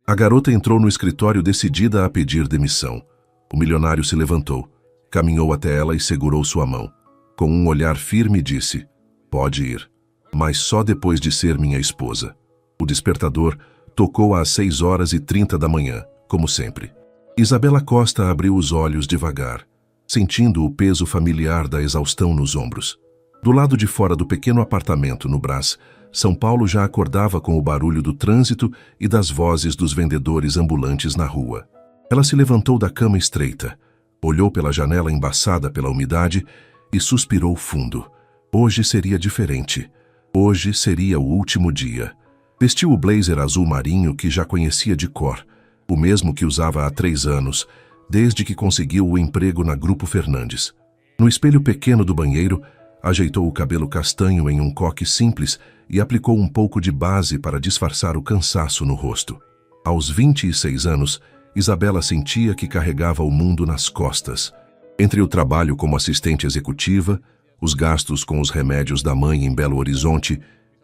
A garota entrou no escritório decidida a pedir demissão. O milionário se levantou, caminhou até ela e segurou sua mão. Com um olhar firme disse: "Pode ir, mas só depois de ser minha esposa." O despertador tocou às 6h30 da manhã, como sempre. Isabela Costa abriu os olhos devagar, sentindo o peso familiar da exaustão nos ombros. Do lado de fora do pequeno apartamento no Brás, São Paulo já acordava com o barulho do trânsito e das vozes dos vendedores ambulantes na rua. Ela se levantou da cama estreita, olhou pela janela embaçada pela umidade e suspirou fundo. Hoje seria diferente. Hoje seria o último dia. Vestiu o blazer azul marinho que já conhecia de cor, o mesmo que usava há 3 anos, desde que conseguiu o emprego na Grupo Fernandes. No espelho pequeno do banheiro, ajeitou o cabelo castanho em um coque simples e aplicou um pouco de base para disfarçar o cansaço no rosto. Aos 26 anos, Isabela sentia que carregava o mundo nas costas. Entre o trabalho como assistente executiva, os gastos com os remédios da mãe em Belo Horizonte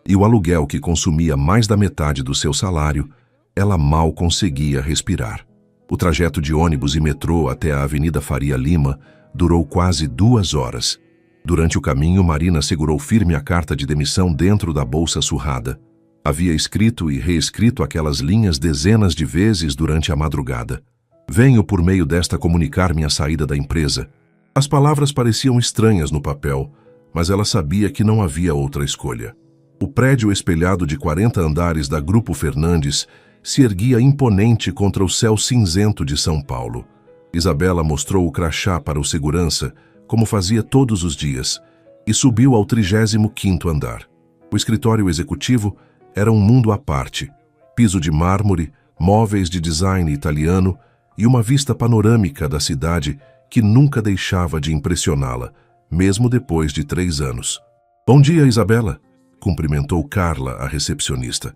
e o aluguel que consumia mais da metade do seu salário, ela mal conseguia respirar. O trajeto de ônibus e metrô até a Avenida Faria Lima durou quase 2 horas. Durante o caminho, Marina segurou firme a carta de demissão dentro da bolsa surrada. Havia escrito e reescrito aquelas linhas dezenas de vezes durante a madrugada. "Venho por meio desta comunicar minha saída da empresa." As palavras pareciam estranhas no papel, mas ela sabia que não havia outra escolha. O prédio espelhado de 40 andares da Grupo Fernandes se erguia imponente contra o céu cinzento de São Paulo. Isabela mostrou o crachá para o segurança, como fazia todos os dias, e subiu ao 35º andar. O escritório executivo era um mundo à parte. Piso de mármore, móveis de design italiano e uma vista panorâmica da cidade que nunca deixava de impressioná-la, mesmo depois de 3 anos. "Bom dia, Isabela", cumprimentou Carla, a recepcionista.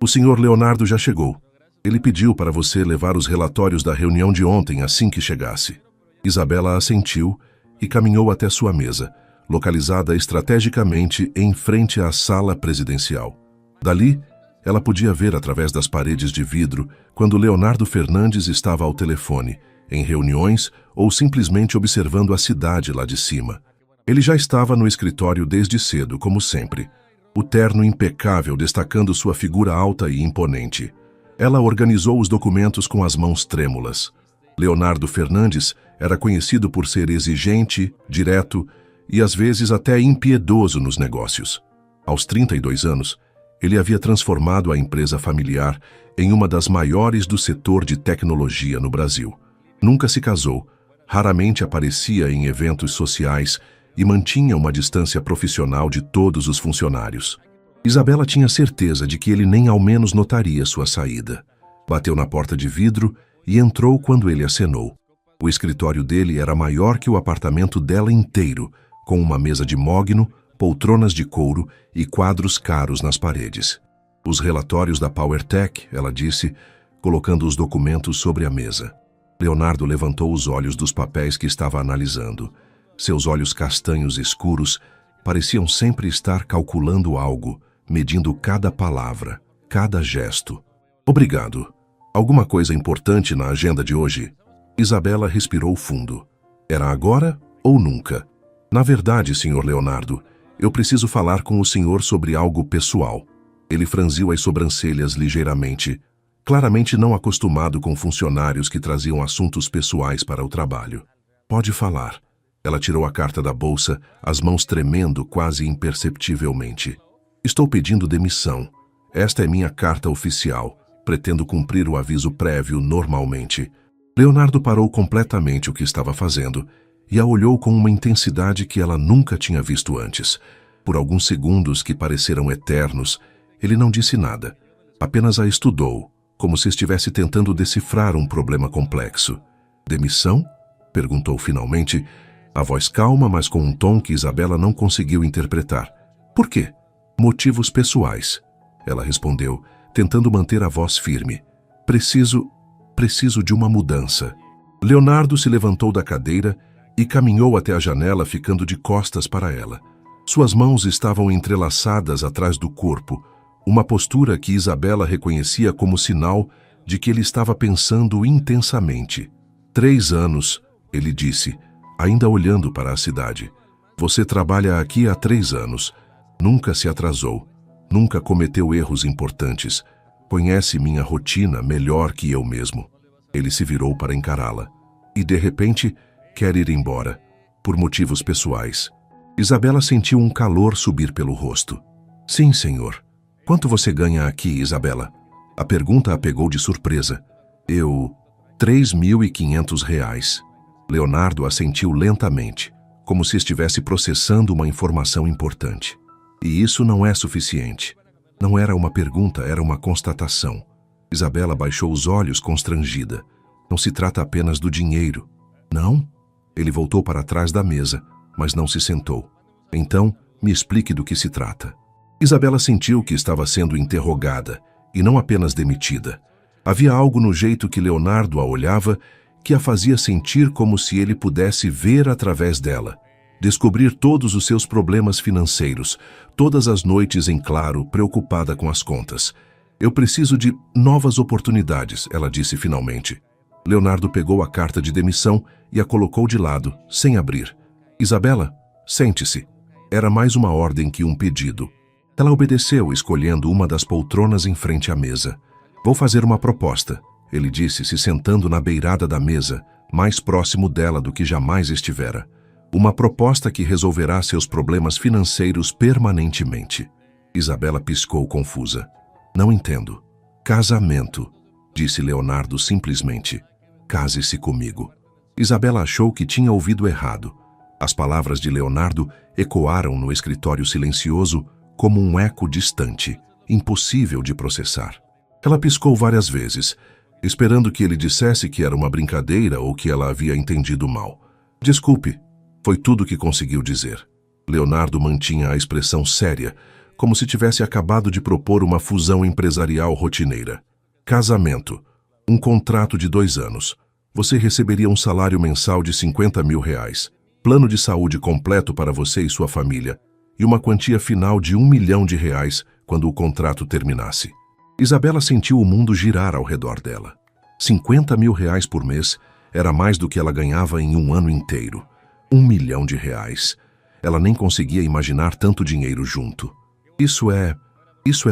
"O senhor Leonardo já chegou. Ele pediu para você levar os relatórios da reunião de ontem assim que chegasse." Isabela assentiu e caminhou até sua mesa, localizada estrategicamente em frente à sala presidencial. Dali, ela podia ver através das paredes de vidro quando Leonardo Fernandes estava ao telefone, em reuniões ou simplesmente observando a cidade lá de cima. Ele já estava no escritório desde cedo, como sempre, o terno impecável destacando sua figura alta e imponente. Ela organizou os documentos com as mãos trêmulas. Leonardo Fernandes era conhecido por ser exigente, direto e às vezes até impiedoso nos negócios. Aos 32 anos, ele havia transformado a empresa familiar em uma das maiores do setor de tecnologia no Brasil. Nunca se casou, raramente aparecia em eventos sociais e mantinha uma distância profissional de todos os funcionários. Isabela tinha certeza de que ele nem ao menos notaria sua saída. Bateu na porta de vidro e entrou quando ele acenou. O escritório dele era maior que o apartamento dela inteiro, com uma mesa de mogno, poltronas de couro e quadros caros nas paredes. "Os relatórios da PowerTech", ela disse, colocando os documentos sobre a mesa. Leonardo levantou os olhos dos papéis que estava analisando. Seus olhos castanhos escuros pareciam sempre estar calculando algo, medindo cada palavra, cada gesto. "Obrigado. Alguma coisa importante na agenda de hoje?" Isabela respirou fundo. Era agora ou nunca? "Na verdade, Sr. Leonardo, eu preciso falar com o senhor sobre algo pessoal." Ele franziu as sobrancelhas ligeiramente, claramente não acostumado com funcionários que traziam assuntos pessoais para o trabalho. "Pode falar." Ela tirou a carta da bolsa, as mãos tremendo quase imperceptivelmente. "Estou pedindo demissão. Esta é minha carta oficial. Pretendo cumprir o aviso prévio normalmente." Leonardo parou completamente o que estava fazendo e a olhou com uma intensidade que ela nunca tinha visto antes. Por alguns segundos que pareceram eternos, ele não disse nada, apenas a estudou, como se estivesse tentando decifrar um problema complexo. "Demissão?" perguntou finalmente, a voz calma, mas com um tom que Isabela não conseguiu interpretar. "Por quê?" "Motivos pessoais", ela respondeu, tentando manter a voz firme. Preciso de uma mudança." Leonardo se levantou da cadeira e caminhou até a janela, ficando de costas para ela. Suas mãos estavam entrelaçadas atrás do corpo, uma postura que Isabela reconhecia como sinal de que ele estava pensando intensamente. 3 anos, ele disse, ainda olhando para a cidade. Você trabalha aqui há 3 anos. Nunca se atrasou. Nunca cometeu erros importantes. Conhece minha rotina melhor que eu mesmo. Ele se virou para encará-la. E, de repente, quer ir embora, por motivos pessoais. Isabela sentiu um calor subir pelo rosto. Sim, senhor. Quanto você ganha aqui, Isabela? A pergunta a pegou de surpresa. Eu... R$ 3.500. Leonardo assentiu lentamente, como se estivesse processando uma informação importante. E isso não é suficiente. Não era uma pergunta, era uma constatação. Isabela baixou os olhos constrangida. Não se trata apenas do dinheiro. Não? Ele voltou para trás da mesa, mas não se sentou. Então, me explique do que se trata. Isabela sentiu que estava sendo interrogada, e não apenas demitida. Havia algo no jeito que Leonardo a olhava que a fazia sentir como se ele pudesse ver através dela, descobrir todos os seus problemas financeiros, todas as noites em claro, preocupada com as contas. Eu preciso de novas oportunidades, ela disse finalmente. Leonardo pegou a carta de demissão e a colocou de lado, sem abrir. Isabela, sente-se. Era mais uma ordem que um pedido. Ela obedeceu, escolhendo uma das poltronas em frente à mesa. Vou fazer uma proposta, ele disse, se sentando na beirada da mesa, mais próximo dela do que jamais estivera. Uma proposta que resolverá seus problemas financeiros permanentemente. Isabela piscou confusa. Não entendo. Casamento, disse Leonardo simplesmente. Case-se comigo. Isabela achou que tinha ouvido errado. As palavras de Leonardo ecoaram no escritório silencioso como um eco distante, impossível de processar. Ela piscou várias vezes, esperando que ele dissesse que era uma brincadeira ou que ela havia entendido mal. Desculpe, foi tudo que conseguiu dizer. Leonardo mantinha a expressão séria, como se tivesse acabado de propor uma fusão empresarial rotineira. Casamento. Um contrato de 2 anos. Você receberia um salário mensal de R$ 50.000. Plano de saúde completo para você e sua família. E uma quantia final de R$ 1 milhão quando o contrato terminasse. Isabela sentiu o mundo girar ao redor dela. R$ 50.000 por mês era mais do que ela ganhava em um ano inteiro. R$ 1 milhão. Ela nem conseguia imaginar tanto dinheiro junto. Isso é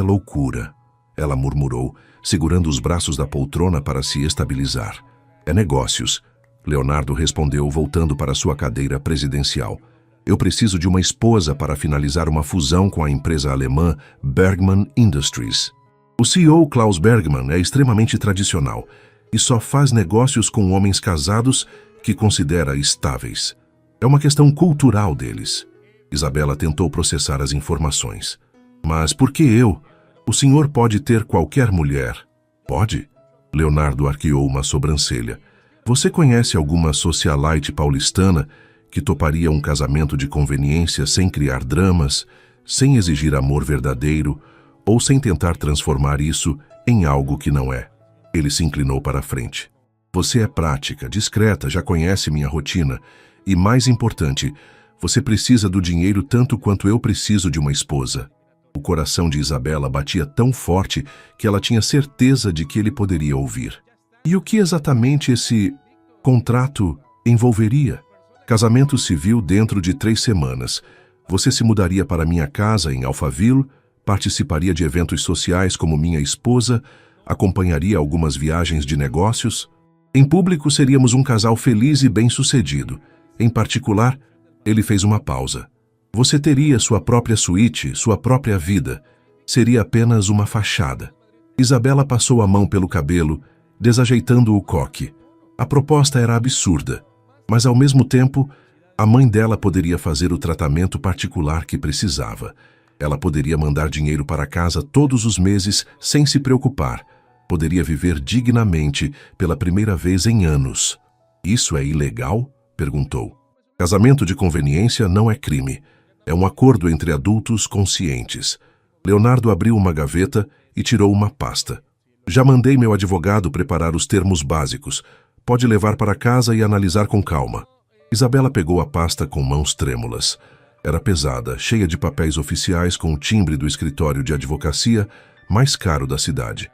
loucura, ela murmurou, segurando os braços da poltrona para se estabilizar. É negócios, Leonardo respondeu, voltando para sua cadeira presidencial. Eu preciso de uma esposa para finalizar uma fusão com a empresa alemã Bergman Industries. O CEO Klaus Bergman é extremamente tradicional e só faz negócios com homens casados que considera estáveis. É uma questão cultural deles. Isabela tentou processar as informações. Mas por que eu? O senhor pode ter qualquer mulher. Pode? Leonardo arqueou uma sobrancelha. Você conhece alguma socialite paulistana que toparia um casamento de conveniência sem criar dramas, sem exigir amor verdadeiro ou sem tentar transformar isso em algo que não é? Ele se inclinou para a frente. Você é prática, discreta, já conhece minha rotina e, mais importante, você precisa do dinheiro tanto quanto eu preciso de uma esposa. O coração de Isabela batia tão forte que ela tinha certeza de que ele poderia ouvir. E o que exatamente esse contrato envolveria? Casamento civil dentro de 3 semanas. Você se mudaria para minha casa em Alphaville, participaria de eventos sociais como minha esposa, acompanharia algumas viagens de negócios. Em público seríamos um casal feliz e bem-sucedido. Em particular, ele fez uma pausa. Você teria sua própria suíte, sua própria vida. Seria apenas uma fachada. Isabela passou a mão pelo cabelo, desajeitando o coque. A proposta era absurda, mas ao mesmo tempo, a mãe dela poderia fazer o tratamento particular que precisava. Ela poderia mandar dinheiro para casa todos os meses sem se preocupar. Poderia viver dignamente pela primeira vez em anos. Isso é ilegal? Perguntou. Casamento de conveniência não é crime. É um acordo entre adultos conscientes. Leonardo abriu uma gaveta e tirou uma pasta. Já mandei meu advogado preparar os termos básicos. Pode levar para casa e analisar com calma. Isabela pegou a pasta com mãos trêmulas. Era pesada, cheia de papéis oficiais com o timbre do escritório de advocacia mais caro da cidade.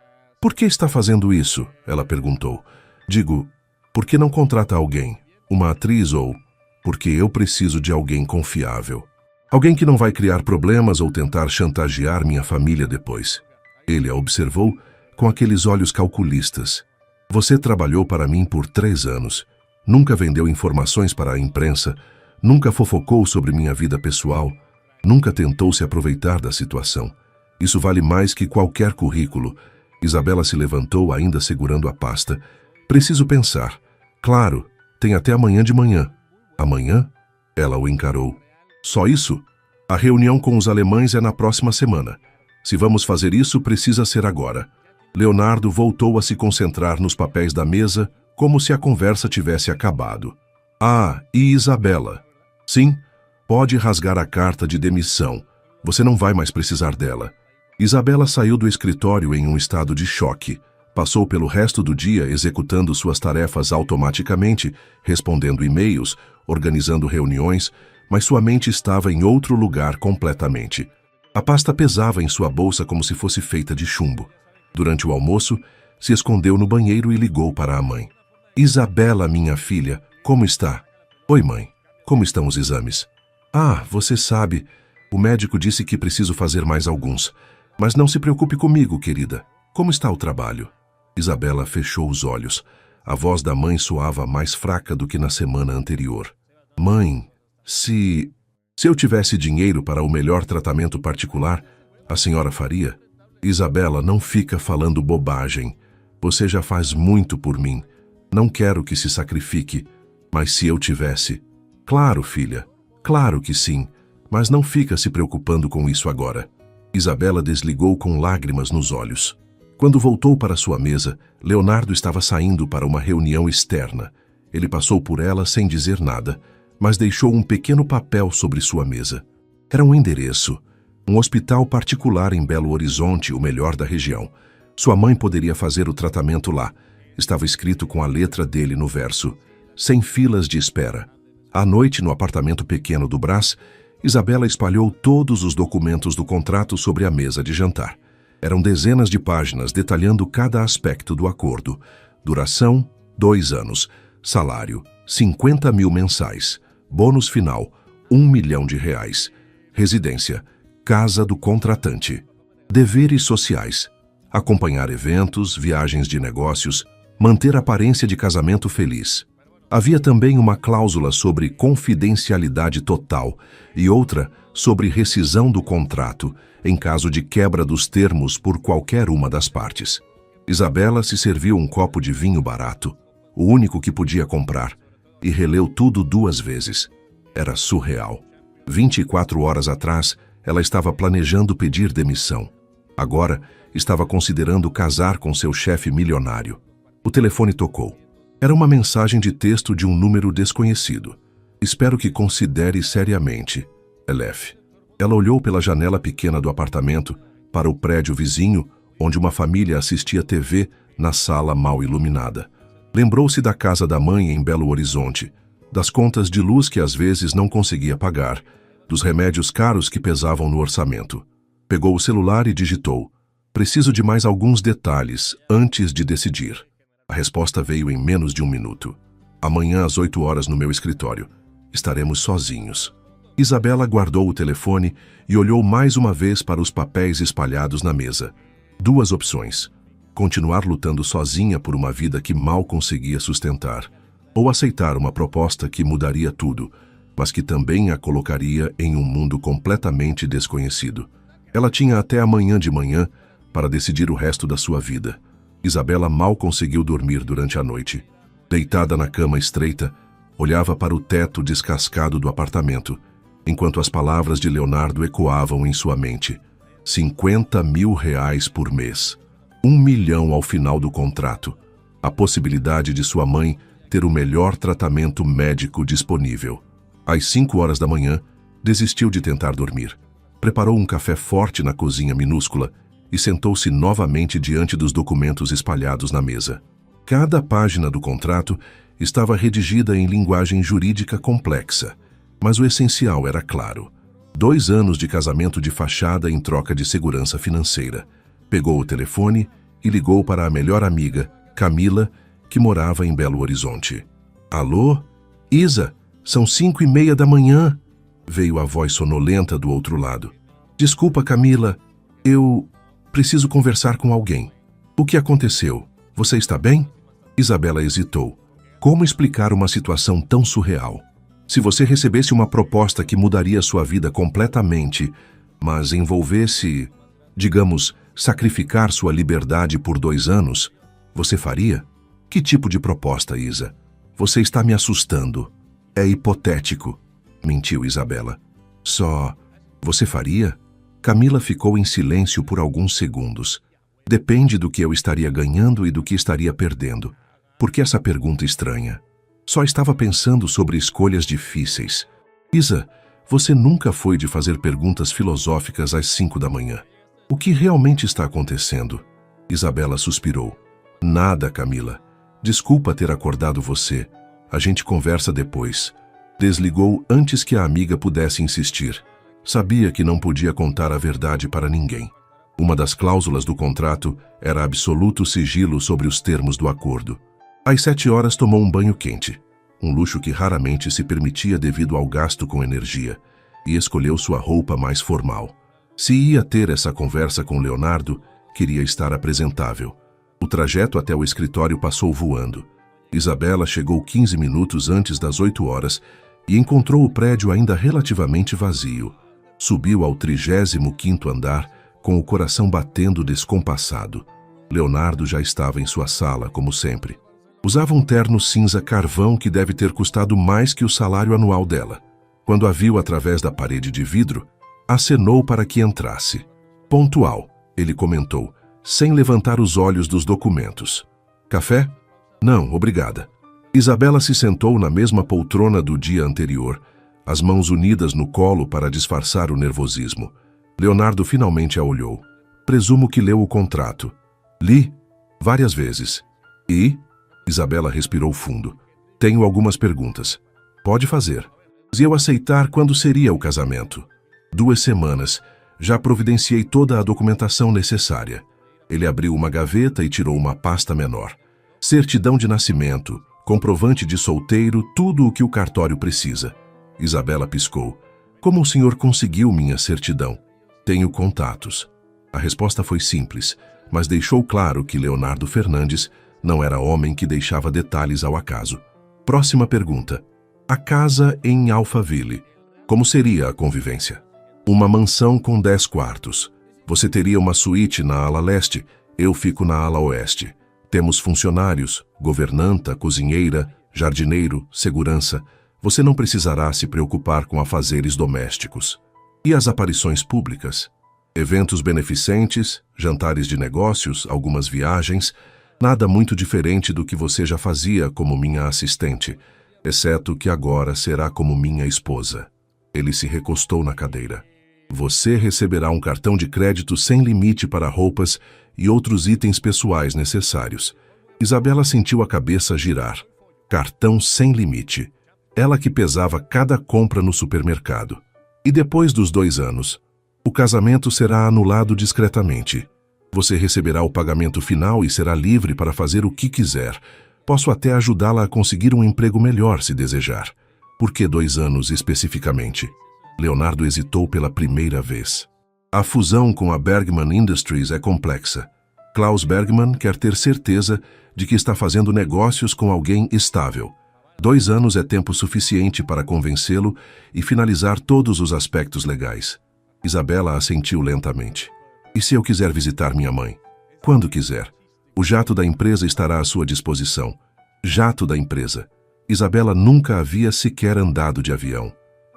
Por que está fazendo isso? Ela perguntou. Digo, por que não contrata alguém? Uma atriz ou... Porque eu preciso de alguém confiável. Alguém que não vai criar problemas ou tentar chantagear minha família depois. Ele a observou com aqueles olhos calculistas. Você trabalhou para mim por 3 anos. Nunca vendeu informações para a imprensa. Nunca fofocou sobre minha vida pessoal. Nunca tentou se aproveitar da situação. Isso vale mais que qualquer currículo. Isabela se levantou, ainda segurando a pasta. Preciso pensar. Claro, tem até amanhã de manhã. Amanhã? Ela o encarou. Só isso? A reunião com os alemães é na próxima semana. Se vamos fazer isso, precisa ser agora. Leonardo voltou a se concentrar nos papéis da mesa, como se a conversa tivesse acabado. Ah, e Isabela? Sim, pode rasgar a carta de demissão. Você não vai mais precisar dela. Isabela saiu do escritório em um estado de choque. Passou pelo resto do dia executando suas tarefas automaticamente, respondendo e-mails, organizando reuniões, mas sua mente estava em outro lugar completamente. A pasta pesava em sua bolsa como se fosse feita de chumbo. Durante o almoço, se escondeu no banheiro e ligou para a mãe. Isabela, minha filha, como está? Oi, mãe. Como estão os exames? Ah, você sabe, o médico disse que preciso fazer mais alguns. Mas não se preocupe comigo, querida. Como está o trabalho? Isabela fechou os olhos. A voz da mãe soava mais fraca do que na semana anterior. Mãe, se eu tivesse dinheiro para o melhor tratamento particular, a senhora faria? Isabela, não fica falando bobagem. Você já faz muito por mim. Não quero que se sacrifique. Mas se eu tivesse... Claro, filha. Claro que sim. Mas não fica se preocupando com isso agora. Isabela desligou com lágrimas nos olhos. Quando voltou para sua mesa, Leonardo estava saindo para uma reunião externa. Ele passou por ela sem dizer nada, mas deixou um pequeno papel sobre sua mesa. Era um endereço. Um hospital particular em Belo Horizonte, o melhor da região. Sua mãe poderia fazer o tratamento lá. Estava escrito com a letra dele no verso. Sem filas de espera. À noite, no apartamento pequeno do Brás, Isabela espalhou todos os documentos do contrato sobre a mesa de jantar. Eram dezenas de páginas detalhando cada aspecto do acordo. Duração, 2 anos. Salário, 50 mil mensais. Bônus final, R$ 1 milhão. Residência, casa do contratante. Deveres sociais, acompanhar eventos, viagens de negócios, manter aparência de casamento feliz. Havia também uma cláusula sobre confidencialidade total e outra sobre rescisão do contrato, em caso de quebra dos termos por qualquer uma das partes. Isabela se serviu um copo de vinho barato, o único que podia comprar, e releu tudo 2 vezes. Era surreal. 24 horas atrás, ela estava planejando pedir demissão. Agora, estava considerando casar com seu chefe milionário. O telefone tocou. Era uma mensagem de texto de um número desconhecido. Espero que considere seriamente, Elef. Ela olhou pela janela pequena do apartamento para o prédio vizinho, onde uma família assistia TV na sala mal iluminada. Lembrou-se da casa da mãe em Belo Horizonte, das contas de luz que às vezes não conseguia pagar, dos remédios caros que pesavam no orçamento. Pegou o celular e digitou: preciso de mais alguns detalhes antes de decidir. A resposta veio em menos de 1 minuto. Amanhã às 8 horas no meu escritório. Estaremos sozinhos. Isabela guardou o telefone e olhou mais uma vez para os papéis espalhados na mesa. 2 opções: continuar lutando sozinha por uma vida que mal conseguia sustentar, ou aceitar uma proposta que mudaria tudo, mas que também a colocaria em um mundo completamente desconhecido. Ela tinha até amanhã de manhã para decidir o resto da sua vida. Isabela mal conseguiu dormir durante a noite. Deitada na cama estreita, olhava para o teto descascado do apartamento, enquanto as palavras de Leonardo ecoavam em sua mente. 50 mil reais por mês. 1 milhão ao final do contrato. A possibilidade de sua mãe ter o melhor tratamento médico disponível. Às 5 horas da manhã, desistiu de tentar dormir. Preparou um café forte na cozinha minúscula e sentou-se novamente diante dos documentos espalhados na mesa. Cada página do contrato estava redigida em linguagem jurídica complexa, mas o essencial era claro. 2 anos de casamento de fachada em troca de segurança financeira. Pegou o telefone e ligou para a melhor amiga, Camila, que morava em Belo Horizonte. Alô? Isa, são 5:30 da manhã, veio a voz sonolenta do outro lado. Desculpa, Camila, eu preciso conversar com alguém. O que aconteceu? Você está bem? Isabela hesitou. Como explicar uma situação tão surreal? Se você recebesse uma proposta que mudaria sua vida completamente, mas envolvesse, digamos, sacrificar sua liberdade por 2 anos, você faria? Que tipo de proposta, Isa? Você está me assustando. É hipotético, mentiu Isabela. Você faria? Camila ficou em silêncio por alguns segundos. Depende do que eu estaria ganhando e do que estaria perdendo. Por que essa pergunta estranha? Só estava pensando sobre escolhas difíceis. Isa, você nunca foi de fazer perguntas filosóficas às 5 da manhã. O que realmente está acontecendo? Isabela suspirou. Nada, Camila. Desculpa ter acordado você. A gente conversa depois. Desligou antes que a amiga pudesse insistir. Sabia que não podia contar a verdade para ninguém. Uma das cláusulas do contrato era absoluto sigilo sobre os termos do acordo. Às 7 horas tomou um banho quente, um luxo que raramente se permitia devido ao gasto com energia, e escolheu sua roupa mais formal. Se ia ter essa conversa com Leonardo, queria estar apresentável. O trajeto até o escritório passou voando. Isabela chegou 15 minutos antes das 8 horas e encontrou o prédio ainda relativamente vazio. Subiu ao 35º andar, com o coração batendo descompassado. Leonardo já estava em sua sala, como sempre. Usava um terno cinza carvão que deve ter custado mais que o salário anual dela. Quando a viu através da parede de vidro, acenou para que entrasse. Pontual, ele comentou, sem levantar os olhos dos documentos. Café? Não, obrigada. Isabela se sentou na mesma poltrona do dia anterior, as mãos unidas no colo para disfarçar o nervosismo. Leonardo finalmente a olhou. Presumo que leu o contrato. Li várias vezes. E? Isabela respirou fundo. Tenho algumas perguntas. Pode fazer. Se eu aceitar, quando seria o casamento? 2 semanas. Já providenciei toda a documentação necessária. Ele abriu uma gaveta e tirou uma pasta menor. Certidão de nascimento, comprovante de solteiro, tudo o que o cartório precisa. Isabela piscou. Como o senhor conseguiu minha certidão? Tenho contatos. A resposta foi simples, mas deixou claro que Leonardo Fernandes não era homem que deixava detalhes ao acaso. Próxima pergunta. A casa em Alphaville. Como seria a convivência? Uma mansão com 10 quartos. Você teria uma suíte na ala leste, eu fico na ala oeste. Temos funcionários, governanta, cozinheira, jardineiro, segurança. Você não precisará se preocupar com afazeres domésticos. E as aparições públicas? Eventos beneficentes, jantares de negócios, algumas viagens, nada muito diferente do que você já fazia como minha assistente, exceto que agora será como minha esposa. Ele se recostou na cadeira. Você receberá um cartão de crédito sem limite para roupas e outros itens pessoais necessários. Isabela sentiu a cabeça girar. Cartão sem limite. Ela que pesava cada compra no supermercado. E depois dos 2 anos, o casamento será anulado discretamente. Você receberá o pagamento final e será livre para fazer o que quiser. Posso até ajudá-la a conseguir um emprego melhor, se desejar. Por que 2 anos especificamente? Leonardo hesitou pela primeira vez. A fusão com a Bergman Industries é complexa. Klaus Bergman quer ter certeza de que está fazendo negócios com alguém estável. 2 anos é tempo suficiente para convencê-lo e finalizar todos os aspectos legais. Isabela assentiu lentamente. E se eu quiser visitar minha mãe? Quando quiser. O jato da empresa estará à sua disposição. Jato da empresa. Isabela nunca havia sequer andado de avião.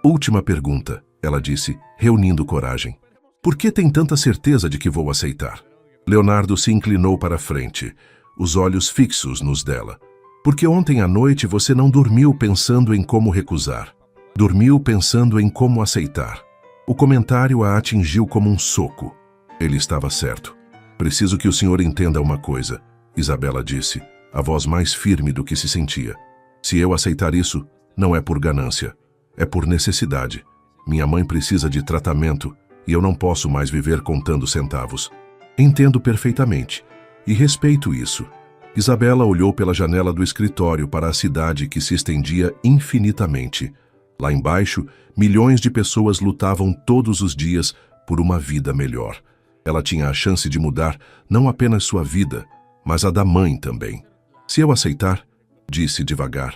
Última pergunta, ela disse, reunindo coragem. Por que tem tanta certeza de que vou aceitar? Leonardo se inclinou para a frente, os olhos fixos nos dela. Porque ontem à noite você não dormiu pensando em como recusar. Dormiu pensando em como aceitar. O comentário a atingiu como um soco. Ele estava certo. Preciso que o senhor entenda uma coisa, Isabela disse, a voz mais firme do que se sentia. Se eu aceitar isso, não é por ganância. É por necessidade. Minha mãe precisa de tratamento e eu não posso mais viver contando centavos. Entendo perfeitamente. e respeito isso. Isabela olhou pela janela do escritório para a cidade que se estendia infinitamente. Lá embaixo, milhões de pessoas lutavam todos os dias por uma vida melhor. Ela tinha a chance de mudar não apenas sua vida, mas a da mãe também. Se eu aceitar, disse devagar,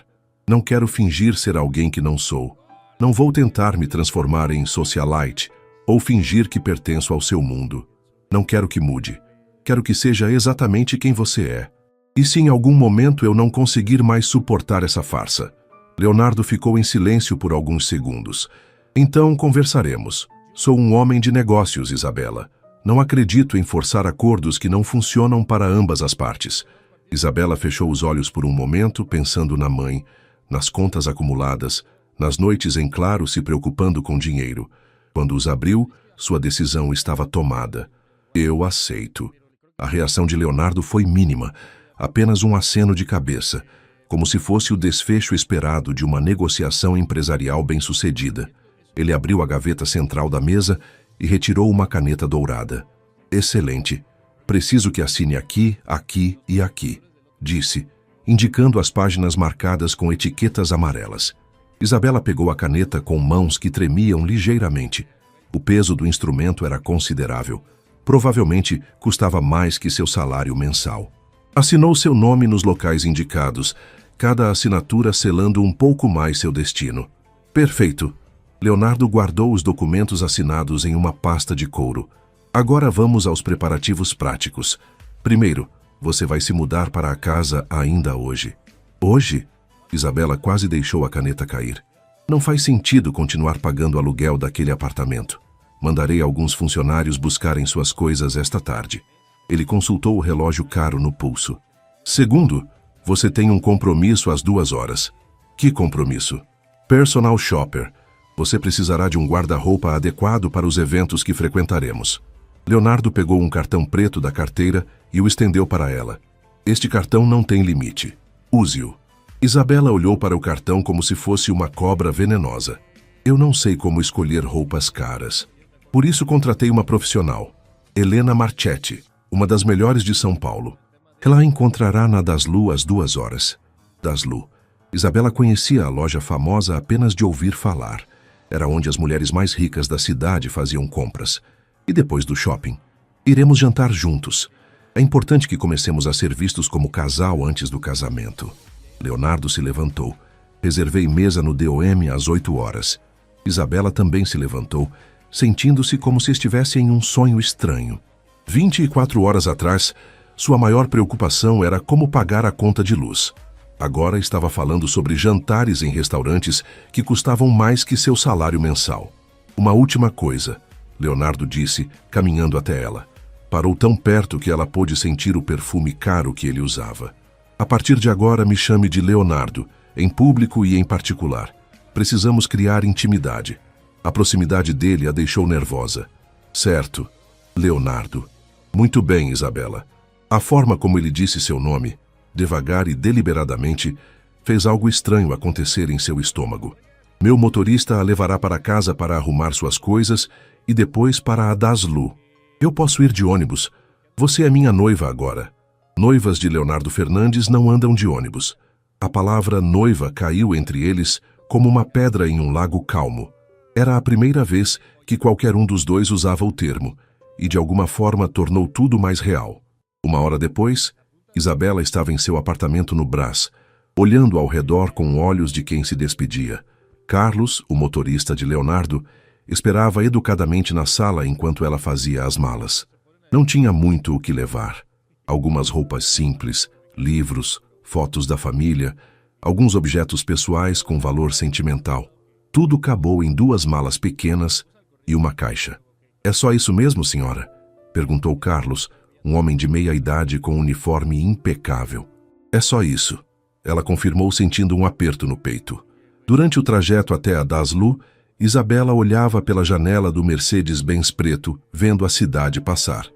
não quero fingir ser alguém que não sou. Não vou tentar me transformar em socialite ou fingir que pertenço ao seu mundo. Não quero que mude. Quero que seja exatamente quem você é. E se em algum momento eu não conseguir mais suportar essa farsa? Leonardo ficou em silêncio por alguns segundos. Então conversaremos. Sou um homem de negócios, Isabela. Não acredito em forçar acordos que não funcionam para ambas as partes. Isabela fechou os olhos por um momento, pensando na mãe, nas contas acumuladas, nas noites em claro se preocupando com dinheiro. Quando os abriu, sua decisão estava tomada. Eu aceito. A reação de Leonardo foi mínima, apenas um aceno de cabeça, como se fosse o desfecho esperado de uma negociação empresarial bem-sucedida. Ele abriu a gaveta central da mesa e retirou uma caneta dourada. Excelente. Preciso que assine aqui, aqui e aqui, disse, indicando as páginas marcadas com etiquetas amarelas. Isabela pegou a caneta com mãos que tremiam ligeiramente. O peso do instrumento era considerável. Provavelmente custava mais que seu salário mensal. Assinou seu nome nos locais indicados, cada assinatura selando um pouco mais seu destino. Perfeito. Leonardo guardou os documentos assinados em uma pasta de couro. Agora vamos aos preparativos práticos. Primeiro, você vai se mudar para a casa ainda hoje. Hoje? Isabela quase deixou a caneta cair. Não faz sentido continuar pagando o aluguel daquele apartamento. Mandarei alguns funcionários buscarem suas coisas esta tarde. Ele consultou o relógio caro no pulso. Segundo, você tem um compromisso às 2h. Que compromisso? Personal shopper. Você precisará de um guarda-roupa adequado para os eventos que frequentaremos. Leonardo pegou um cartão preto da carteira e o estendeu para ela. Este cartão não tem limite. Use-o. Isabela olhou para o cartão como se fosse uma cobra venenosa. Eu não sei como escolher roupas caras. Por isso contratei uma profissional, Helena Marchetti, uma das melhores de São Paulo. Ela a encontrará na Daslu às 2h. Daslu. Isabela conhecia a loja famosa apenas de ouvir falar. Era onde as mulheres mais ricas da cidade faziam compras. E depois do shopping, iremos jantar juntos. É importante que comecemos a ser vistos como casal antes do casamento. Leonardo se levantou. Reservei mesa no DOM às 8h. Isabela também se levantou, sentindo-se como se estivesse em um sonho estranho. 24 horas atrás, sua maior preocupação era como pagar a conta de luz. Agora estava falando sobre jantares em restaurantes que custavam mais que seu salário mensal. Uma última coisa, Leonardo disse, caminhando até ela. Parou tão perto que ela pôde sentir o perfume caro que ele usava. A partir de agora, me chame de Leonardo, em público e em particular. Precisamos criar intimidade. A proximidade dele a deixou nervosa. Certo, Leonardo. Muito bem, Isabela. A forma como ele disse seu nome, devagar e deliberadamente, fez algo estranho acontecer em seu estômago. Meu motorista a levará para casa para arrumar suas coisas e depois para a Daslu. Eu posso ir de ônibus. Você é minha noiva agora. Noivas de Leonardo Fernandes não andam de ônibus. A palavra noiva caiu entre eles como uma pedra em um lago calmo. Era a primeira vez que qualquer um dos dois usava o termo, e de alguma forma tornou tudo mais real. Uma hora depois, Isabela estava em seu apartamento no Brás, olhando ao redor com olhos de quem se despedia. Carlos, o motorista de Leonardo, esperava educadamente na sala enquanto ela fazia as malas. Não tinha muito o que levar. Algumas roupas simples, livros, fotos da família, alguns objetos pessoais com valor sentimental. Tudo cabou em 2 malas pequenas e uma caixa. É só isso mesmo, senhora? Perguntou Carlos, um homem de meia idade com um uniforme impecável. É só isso. Ela confirmou sentindo um aperto no peito. Durante o trajeto até a Daslu, Isabela olhava pela janela do Mercedes-Benz preto, vendo a cidade passar.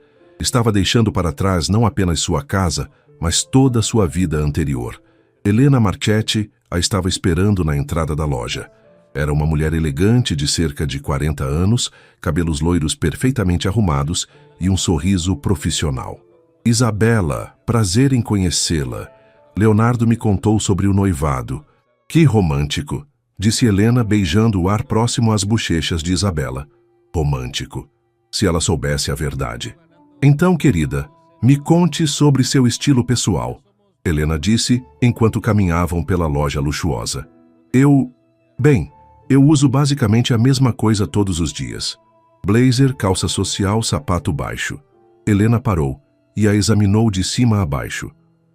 Estava deixando para trás não apenas sua casa, mas toda a sua vida anterior. Helena Marchetti a estava esperando na entrada da loja. Era uma mulher elegante de cerca de 40 anos, cabelos loiros perfeitamente arrumados e um sorriso profissional. Isabela, prazer em conhecê-la. Leonardo me contou sobre o noivado. Que romântico, disse Helena beijando o ar próximo às bochechas de Isabela. Romântico, se ela soubesse a verdade. Então, querida, me conte sobre seu estilo pessoal, Helena disse enquanto caminhavam pela loja luxuosa. Eu uso basicamente a mesma coisa todos os dias. Blazer, calça social, sapato baixo. Helena parou e a examinou de cima a baixo.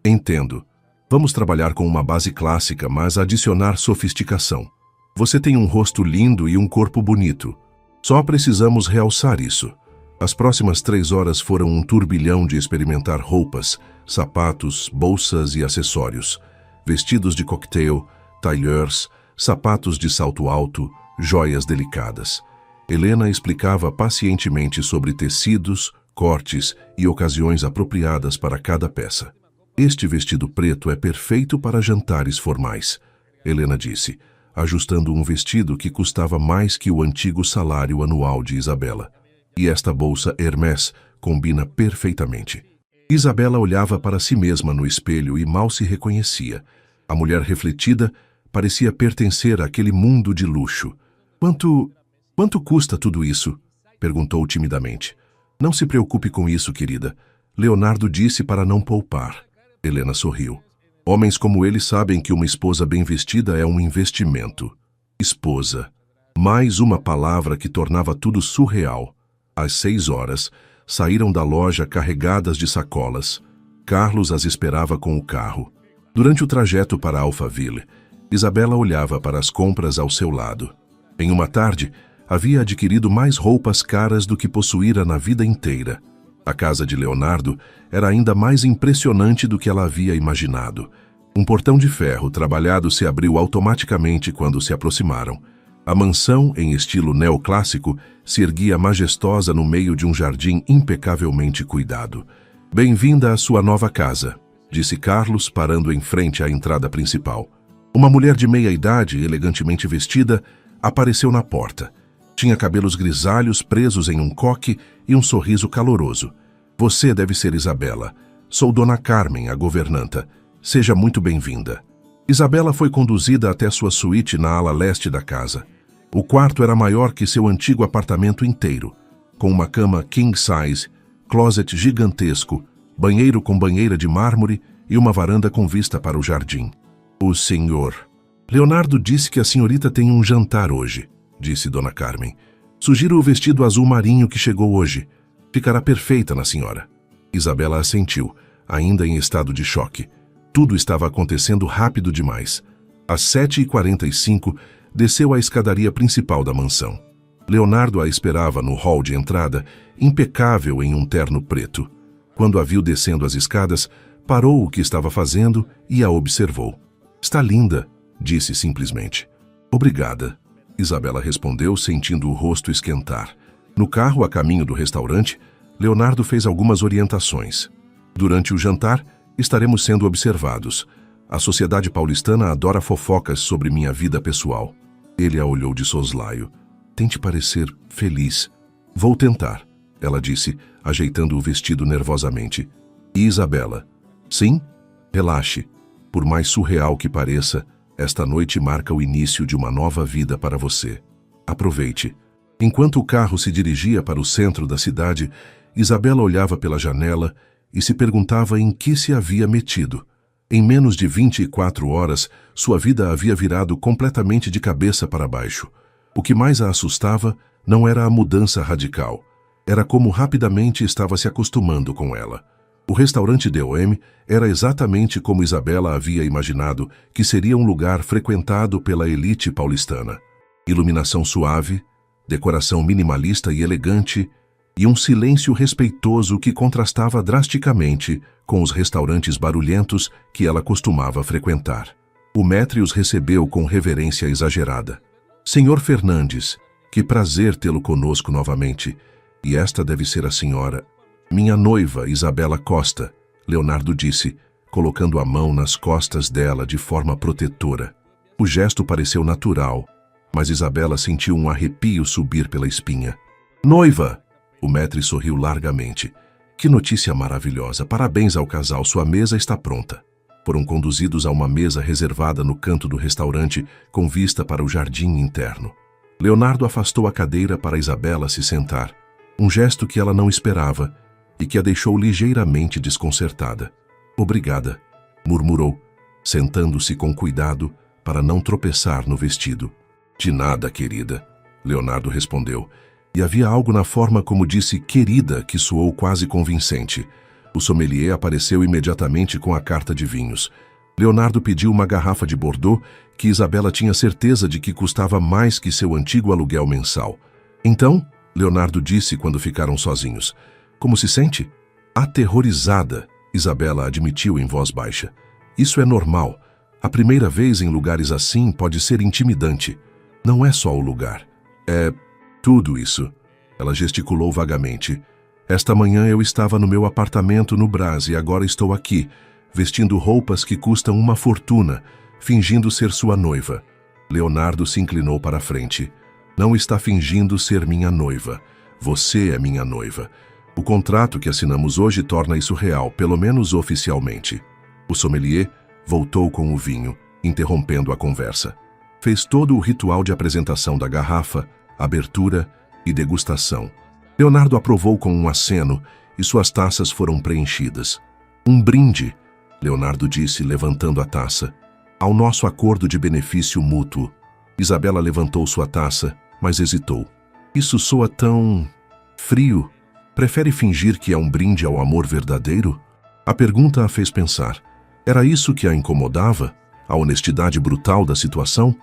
Entendo. Vamos trabalhar com uma base clássica, mas adicionar sofisticação. Você tem um rosto lindo e um corpo bonito. Só precisamos realçar isso. As próximas 3 horas foram um turbilhão de experimentar roupas, sapatos, bolsas e acessórios. Vestidos de cocktail, tailleurs, sapatos de salto alto, joias delicadas. Helena explicava pacientemente sobre tecidos, cortes e ocasiões apropriadas para cada peça. Este vestido preto é perfeito para jantares formais, Helena disse, ajustando um vestido que custava mais que o antigo salário anual de Isabela. E esta bolsa Hermès combina perfeitamente. Isabela olhava para si mesma no espelho e mal se reconhecia. A mulher refletida parecia pertencer àquele mundo de luxo. Quanto custa tudo isso? Perguntou timidamente. Não se preocupe com isso, querida. Leonardo disse para não poupar. Helena sorriu. Homens como ele sabem que uma esposa bem vestida é um investimento. Esposa. Mais uma palavra que tornava tudo surreal. Às 6 horas, saíram da loja carregadas de sacolas. Carlos as esperava com o carro. Durante o trajeto para Alphaville, Isabela olhava para as compras ao seu lado. Em uma tarde, havia adquirido mais roupas caras do que possuíra na vida inteira. A casa de Leonardo era ainda mais impressionante do que ela havia imaginado. Um portão de ferro trabalhado se abriu automaticamente quando se aproximaram. A mansão, em estilo neoclássico, se erguia majestosa no meio de um jardim impecavelmente cuidado. Bem-vinda à sua nova casa, disse Carlos, parando em frente à entrada principal. Uma mulher de meia idade, elegantemente vestida, apareceu na porta. Tinha cabelos grisalhos presos em um coque e um sorriso caloroso. Você deve ser Isabela. Sou Dona Carmen, a governanta. Seja muito bem-vinda. Isabela foi conduzida até sua suíte na ala leste da casa. O quarto era maior que seu antigo apartamento inteiro, com uma cama king size, closet gigantesco, banheiro com banheira de mármore e uma varanda com vista para o jardim. O senhor... Leonardo disse que a senhorita tem um jantar hoje, disse Dona Carmen. Sugiro o vestido azul marinho que chegou hoje. Ficará perfeita na senhora. Isabela assentiu, ainda em estado de choque. Tudo estava acontecendo rápido demais. Às 7h45, desceu a escadaria principal da mansão. Leonardo a esperava no hall de entrada, impecável em um terno preto. Quando a viu descendo as escadas, parou o que estava fazendo e a observou. Está linda, disse simplesmente. Obrigada, Isabela respondeu, sentindo o rosto esquentar. No carro, a caminho do restaurante, Leonardo fez algumas orientações. Durante o jantar, estaremos sendo observados. A sociedade paulistana adora fofocas sobre minha vida pessoal. Ele a olhou de soslaio. Tente parecer feliz. Vou tentar, ela disse, ajeitando o vestido nervosamente. E Isabela? Sim? Relaxe. Por mais surreal que pareça, esta noite marca o início de uma nova vida para você. Aproveite. Enquanto o carro se dirigia para o centro da cidade, Isabela olhava pela janela e se perguntava em que se havia metido. Em menos de 24 horas, sua vida havia virado completamente de cabeça para baixo. O que mais a assustava não era a mudança radical. Era como rapidamente estava se acostumando com ela. O restaurante DOM era exatamente como Isabela havia imaginado que seria um lugar frequentado pela elite paulistana. Iluminação suave, decoração minimalista e elegante, e um silêncio respeitoso que contrastava drasticamente com os restaurantes barulhentos que ela costumava frequentar. O maître os recebeu com reverência exagerada. Senhor Fernandes, que prazer tê-lo conosco novamente. E esta deve ser a senhora... Minha noiva, Isabela Costa, Leonardo disse, colocando a mão nas costas dela de forma protetora. O gesto pareceu natural, mas Isabela sentiu um arrepio subir pela espinha. Noiva! O maître sorriu largamente. Que notícia maravilhosa! Parabéns ao casal, sua mesa está pronta. Foram conduzidos a uma mesa reservada no canto do restaurante com vista para o jardim interno. Leonardo afastou a cadeira para Isabela se sentar, um gesto que ela não esperava e que a deixou ligeiramente desconcertada. Obrigada, murmurou, sentando-se com cuidado para não tropeçar no vestido. De nada, querida, Leonardo respondeu, e havia algo na forma como disse querida que soou quase convincente. O sommelier apareceu imediatamente com a carta de vinhos. Leonardo pediu uma garrafa de Bordeaux que Isabela tinha certeza de que custava mais que seu antigo aluguel mensal. Então, Leonardo disse quando ficaram sozinhos. Como se sente? Aterrorizada, Isabela admitiu em voz baixa. Isso é normal. A primeira vez em lugares assim pode ser intimidante. Não é só o lugar. É tudo isso. Ela gesticulou vagamente. Esta manhã eu estava no meu apartamento no Brás e agora estou aqui, vestindo roupas que custam uma fortuna, fingindo ser sua noiva. Leonardo se inclinou para a frente. Não está fingindo ser minha noiva. Você é minha noiva. O contrato que assinamos hoje torna isso real, pelo menos oficialmente. O sommelier voltou com o vinho, interrompendo a conversa. Fez todo o ritual de apresentação da garrafa, abertura e degustação. Leonardo aprovou com um aceno e suas taças foram preenchidas. Um brinde, Leonardo disse, levantando a taça, ao nosso acordo de benefício mútuo. Isabela levantou sua taça, mas hesitou. Isso soa tão frio. Prefere fingir que é um brinde ao amor verdadeiro? A pergunta a fez pensar. Era isso que a incomodava? A honestidade brutal da situação?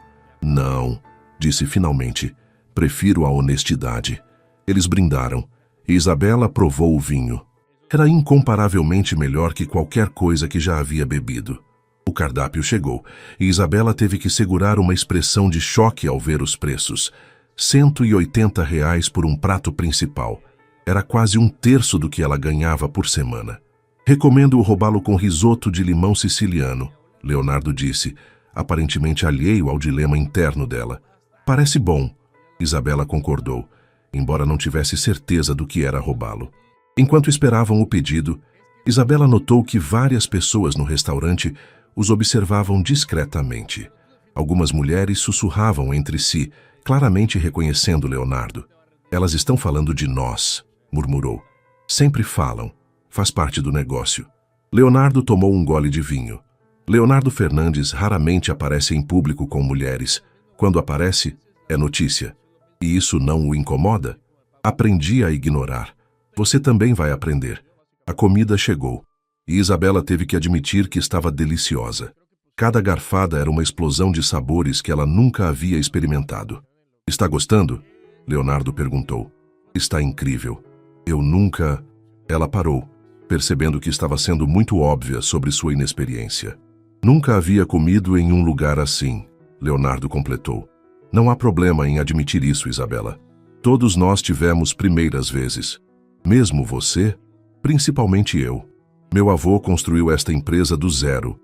Não, disse finalmente. Prefiro a honestidade. Eles brindaram, e Isabela provou o vinho. Era incomparavelmente melhor que qualquer coisa que já havia bebido. O cardápio chegou, e Isabela teve que segurar uma expressão de choque ao ver os preços. R$ 180 por um prato principal. Era quase um terço do que ela ganhava por semana. Recomendo o robalo com risoto de limão siciliano, Leonardo disse, aparentemente alheio ao dilema interno dela. Parece bom, Isabela concordou, embora não tivesse certeza do que era robalo. Enquanto esperavam o pedido, Isabela notou que várias pessoas no restaurante os observavam discretamente. Algumas mulheres sussurravam entre si, claramente reconhecendo Leonardo. Elas estão falando de nós, murmurou. Sempre falam. Faz parte do negócio. Leonardo tomou um gole de vinho. Leonardo Fernandes raramente aparece em público com mulheres. Quando aparece, é notícia. E isso não o incomoda? Aprendi a ignorar. Você também vai aprender. A comida chegou. E Isabela teve que admitir que estava deliciosa. Cada garfada era uma explosão de sabores que ela nunca havia experimentado. Está gostando? Leonardo perguntou. Está incrível. Eu nunca... Ela parou, percebendo que estava sendo muito óbvia sobre sua inexperiência. Nunca havia comido em um lugar assim, Leonardo completou. Não há problema em admitir isso, Isabela. Todos nós tivemos primeiras vezes. Mesmo você, principalmente eu. Meu avô construiu esta empresa do zero.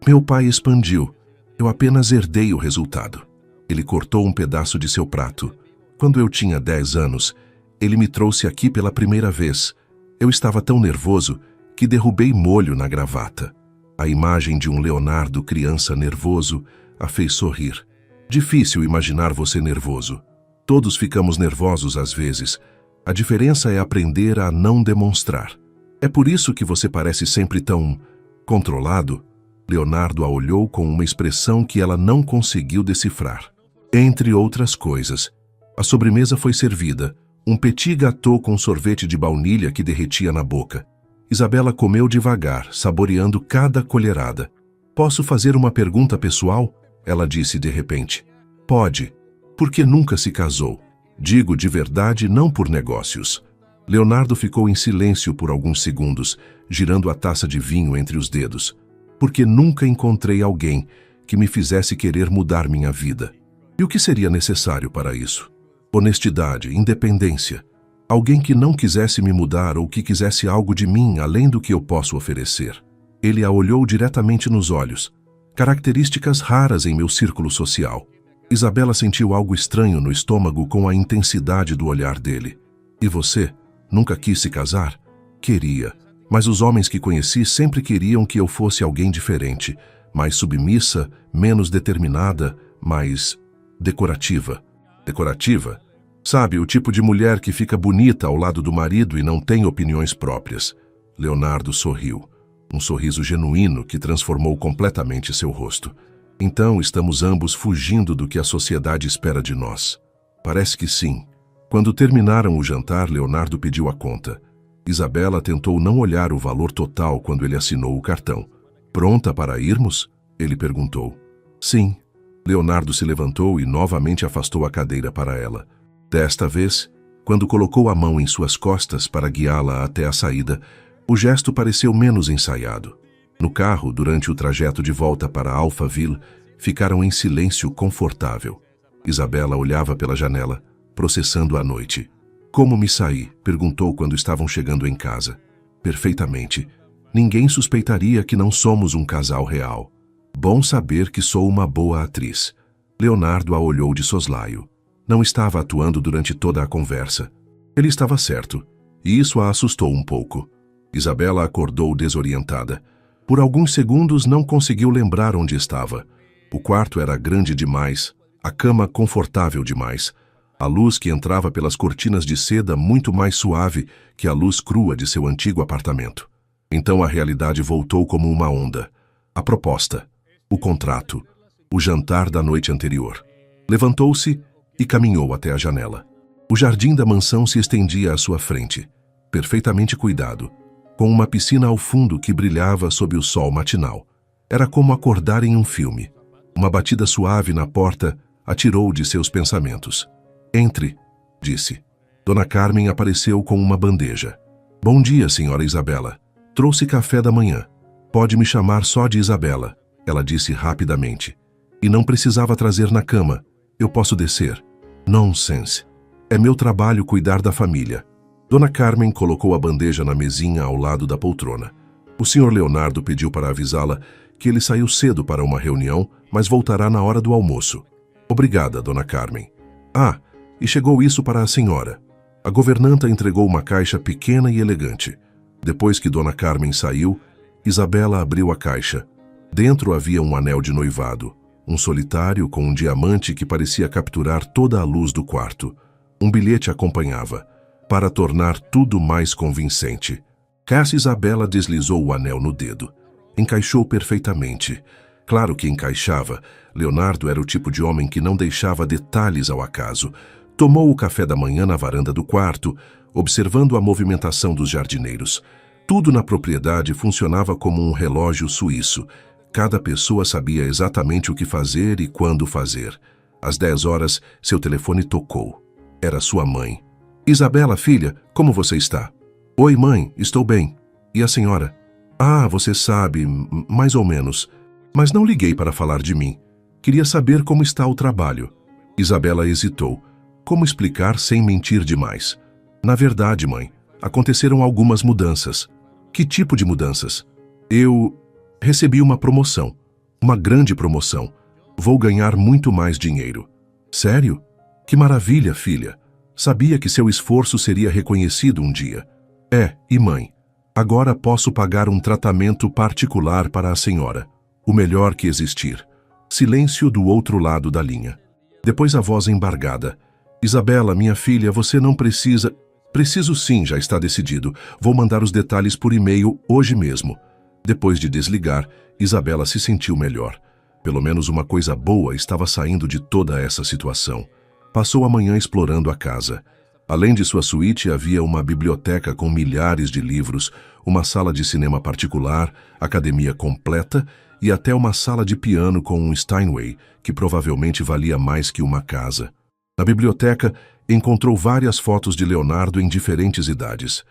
Meu pai expandiu. Eu apenas herdei o resultado. Ele cortou um pedaço de seu prato. Quando eu tinha 10 anos, ele me trouxe aqui pela primeira vez. Eu estava tão nervoso que derrubei molho na gravata. A imagem de um Leonardo criança nervoso a fez sorrir. Difícil imaginar você nervoso. Todos ficamos nervosos às vezes. A diferença é aprender a não demonstrar. É por isso que você parece sempre tão controlado. Leonardo a olhou com uma expressão que ela não conseguiu decifrar. Entre outras coisas, a sobremesa foi servida. Um petit gâteau com sorvete de baunilha que derretia na boca. Isabela comeu devagar, saboreando cada colherada. Posso fazer uma pergunta pessoal? Ela disse de repente. Pode. Por que nunca se casou? Digo de verdade, não por negócios. Leonardo ficou em silêncio por alguns segundos, girando a taça de vinho entre os dedos. Porque nunca encontrei alguém que me fizesse querer mudar minha vida. E o que seria necessário para isso? Honestidade, independência. Alguém que não quisesse me mudar ou que quisesse algo de mim além do que eu posso oferecer. Ele a olhou diretamente nos olhos. Características raras em meu círculo social. Isabela sentiu algo estranho no estômago com a intensidade do olhar dele. E você? Nunca quis se casar? Queria, mas os homens que conheci sempre queriam que eu fosse alguém diferente, mais submissa, menos determinada, mais decorativa. Decorativa? Sabe, o tipo de mulher que fica bonita ao lado do marido e não tem opiniões próprias. Leonardo sorriu. Um sorriso genuíno que transformou completamente seu rosto. Então estamos ambos fugindo do que a sociedade espera de nós. Parece que sim. Quando terminaram o jantar, Leonardo pediu a conta. Isabela tentou não olhar o valor total quando ele assinou o cartão. Pronta para irmos? Ele perguntou. Sim. Leonardo se levantou e novamente afastou a cadeira para ela. Desta vez, quando colocou a mão em suas costas para guiá-la até a saída, o gesto pareceu menos ensaiado. No carro, durante o trajeto de volta para Alphaville, ficaram em silêncio confortável. Isabela olhava pela janela, processando a noite. Como me saí? Perguntou quando estavam chegando em casa. Perfeitamente. Ninguém suspeitaria que não somos um casal real. Bom saber que sou uma boa atriz. Leonardo a olhou de soslaio. Não estava atuando durante toda a conversa. Ele estava certo, e isso a assustou um pouco. Isabela acordou desorientada. Por alguns segundos não conseguiu lembrar onde estava. O quarto era grande demais, a cama confortável demais, a luz que entrava pelas cortinas de seda muito mais suave que a luz crua de seu antigo apartamento. Então a realidade voltou como uma onda. A proposta, o contrato, o jantar da noite anterior. Levantou-se e caminhou até a janela. O jardim da mansão se estendia à sua frente, perfeitamente cuidado, com uma piscina ao fundo que brilhava sob o sol matinal. Era como acordar em um filme. Uma batida suave na porta a tirou de seus pensamentos. Entre, disse. Dona Carmen apareceu com uma bandeja. Bom dia, senhora Isabela. Trouxe café da manhã. Pode me chamar só de Isabela, ela disse rapidamente. E não precisava trazer na cama. Eu posso descer. Nonsense. É meu trabalho cuidar da família. Dona Carmen colocou a bandeja na mesinha ao lado da poltrona. O Sr. Leonardo pediu para avisá-la que ele saiu cedo para uma reunião, mas voltará na hora do almoço. Obrigada, Dona Carmen. Ah, e chegou isso para a senhora. A governanta entregou uma caixa pequena e elegante. Depois que Dona Carmen saiu, Isabela abriu a caixa. Dentro havia um anel de noivado, um solitário com um diamante que parecia capturar toda a luz do quarto. Um bilhete acompanhava, para tornar tudo mais convincente. Cássia Isabela deslizou o anel no dedo. Encaixou perfeitamente. Claro que encaixava. Leonardo era o tipo de homem que não deixava detalhes ao acaso. Tomou o café da manhã na varanda do quarto, observando a movimentação dos jardineiros. Tudo na propriedade funcionava como um relógio suíço. Cada pessoa sabia exatamente o que fazer e quando fazer. Às 10 horas, seu telefone tocou. Era sua mãe. Isabela, filha, como você está? Oi, mãe, estou bem. E a senhora? Ah, você sabe, mais ou menos. Mas não liguei para falar de mim. Queria saber como está o trabalho. Isabela hesitou. Como explicar sem mentir demais? Na verdade, mãe, aconteceram algumas mudanças. Que tipo de mudanças? Eu recebi uma promoção. Uma grande promoção. Vou ganhar muito mais dinheiro. Sério? Que maravilha, filha. Sabia que seu esforço seria reconhecido um dia. E mãe, agora posso pagar um tratamento particular para a senhora. O melhor que existir. Silêncio do outro lado da linha. Depois a voz embargada. Isabela, minha filha, você não precisa... Preciso sim, já está decidido. Vou mandar os detalhes por e-mail hoje mesmo. Depois de desligar, Isabela se sentiu melhor. Pelo menos uma coisa boa estava saindo de toda essa situação. Passou a manhã explorando a casa. Além de sua suíte, havia uma biblioteca com milhares de livros, uma sala de cinema particular, academia completa e até uma sala de piano com um Steinway, que provavelmente valia mais que uma casa. Na biblioteca, encontrou várias fotos de Leonardo em diferentes idades.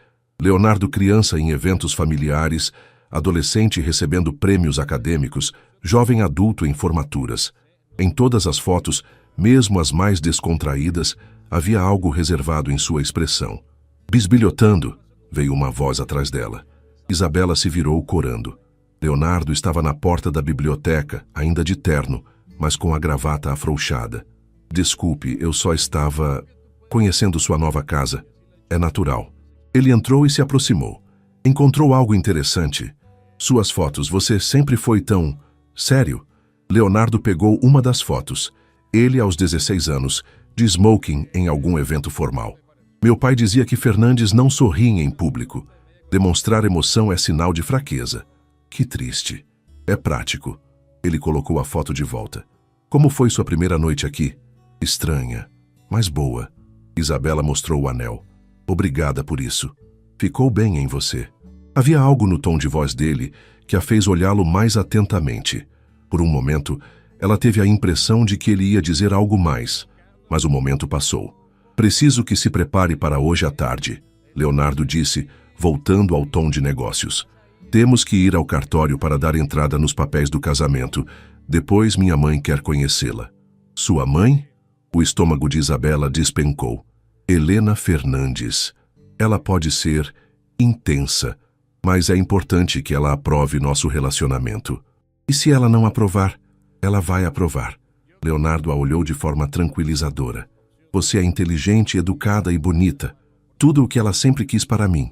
Leonardo criança em eventos familiares, adolescente recebendo prêmios acadêmicos, jovem adulto em formaturas. Em todas as fotos, mesmo as mais descontraídas, havia algo reservado em sua expressão. Bisbilhotando, veio uma voz atrás dela. Isabela se virou corando. Leonardo estava na porta da biblioteca, ainda de terno, mas com a gravata afrouxada. Desculpe, eu só estava conhecendo sua nova casa. É natural. Ele entrou e se aproximou. Encontrou algo interessante. Suas fotos, você sempre foi tão... Sério? Leonardo pegou uma das fotos. Ele, aos 16 anos, de smoking em algum evento formal. Meu pai dizia que Fernandes não sorria em público. Demonstrar emoção é sinal de fraqueza. Que triste. É prático. Ele colocou a foto de volta. Como foi sua primeira noite aqui? Estranha, mas boa. Isabela mostrou o anel. Obrigada por isso. Ficou bem em você. Havia algo no tom de voz dele que a fez olhá-lo mais atentamente. Por um momento, ela teve a impressão de que ele ia dizer algo mais, mas o momento passou. Preciso que se prepare para hoje à tarde, Leonardo disse, voltando ao tom de negócios. Temos que ir ao cartório para dar entrada nos papéis do casamento. Depois minha mãe quer conhecê-la. Sua mãe? O estômago de Isabela despencou. Helena Fernandes. Ela pode ser intensa, mas é importante que ela aprove nosso relacionamento. E se ela não aprovar? Ela vai aprovar. Leonardo a olhou de forma tranquilizadora. Você é inteligente, educada e bonita. Tudo o que ela sempre quis para mim.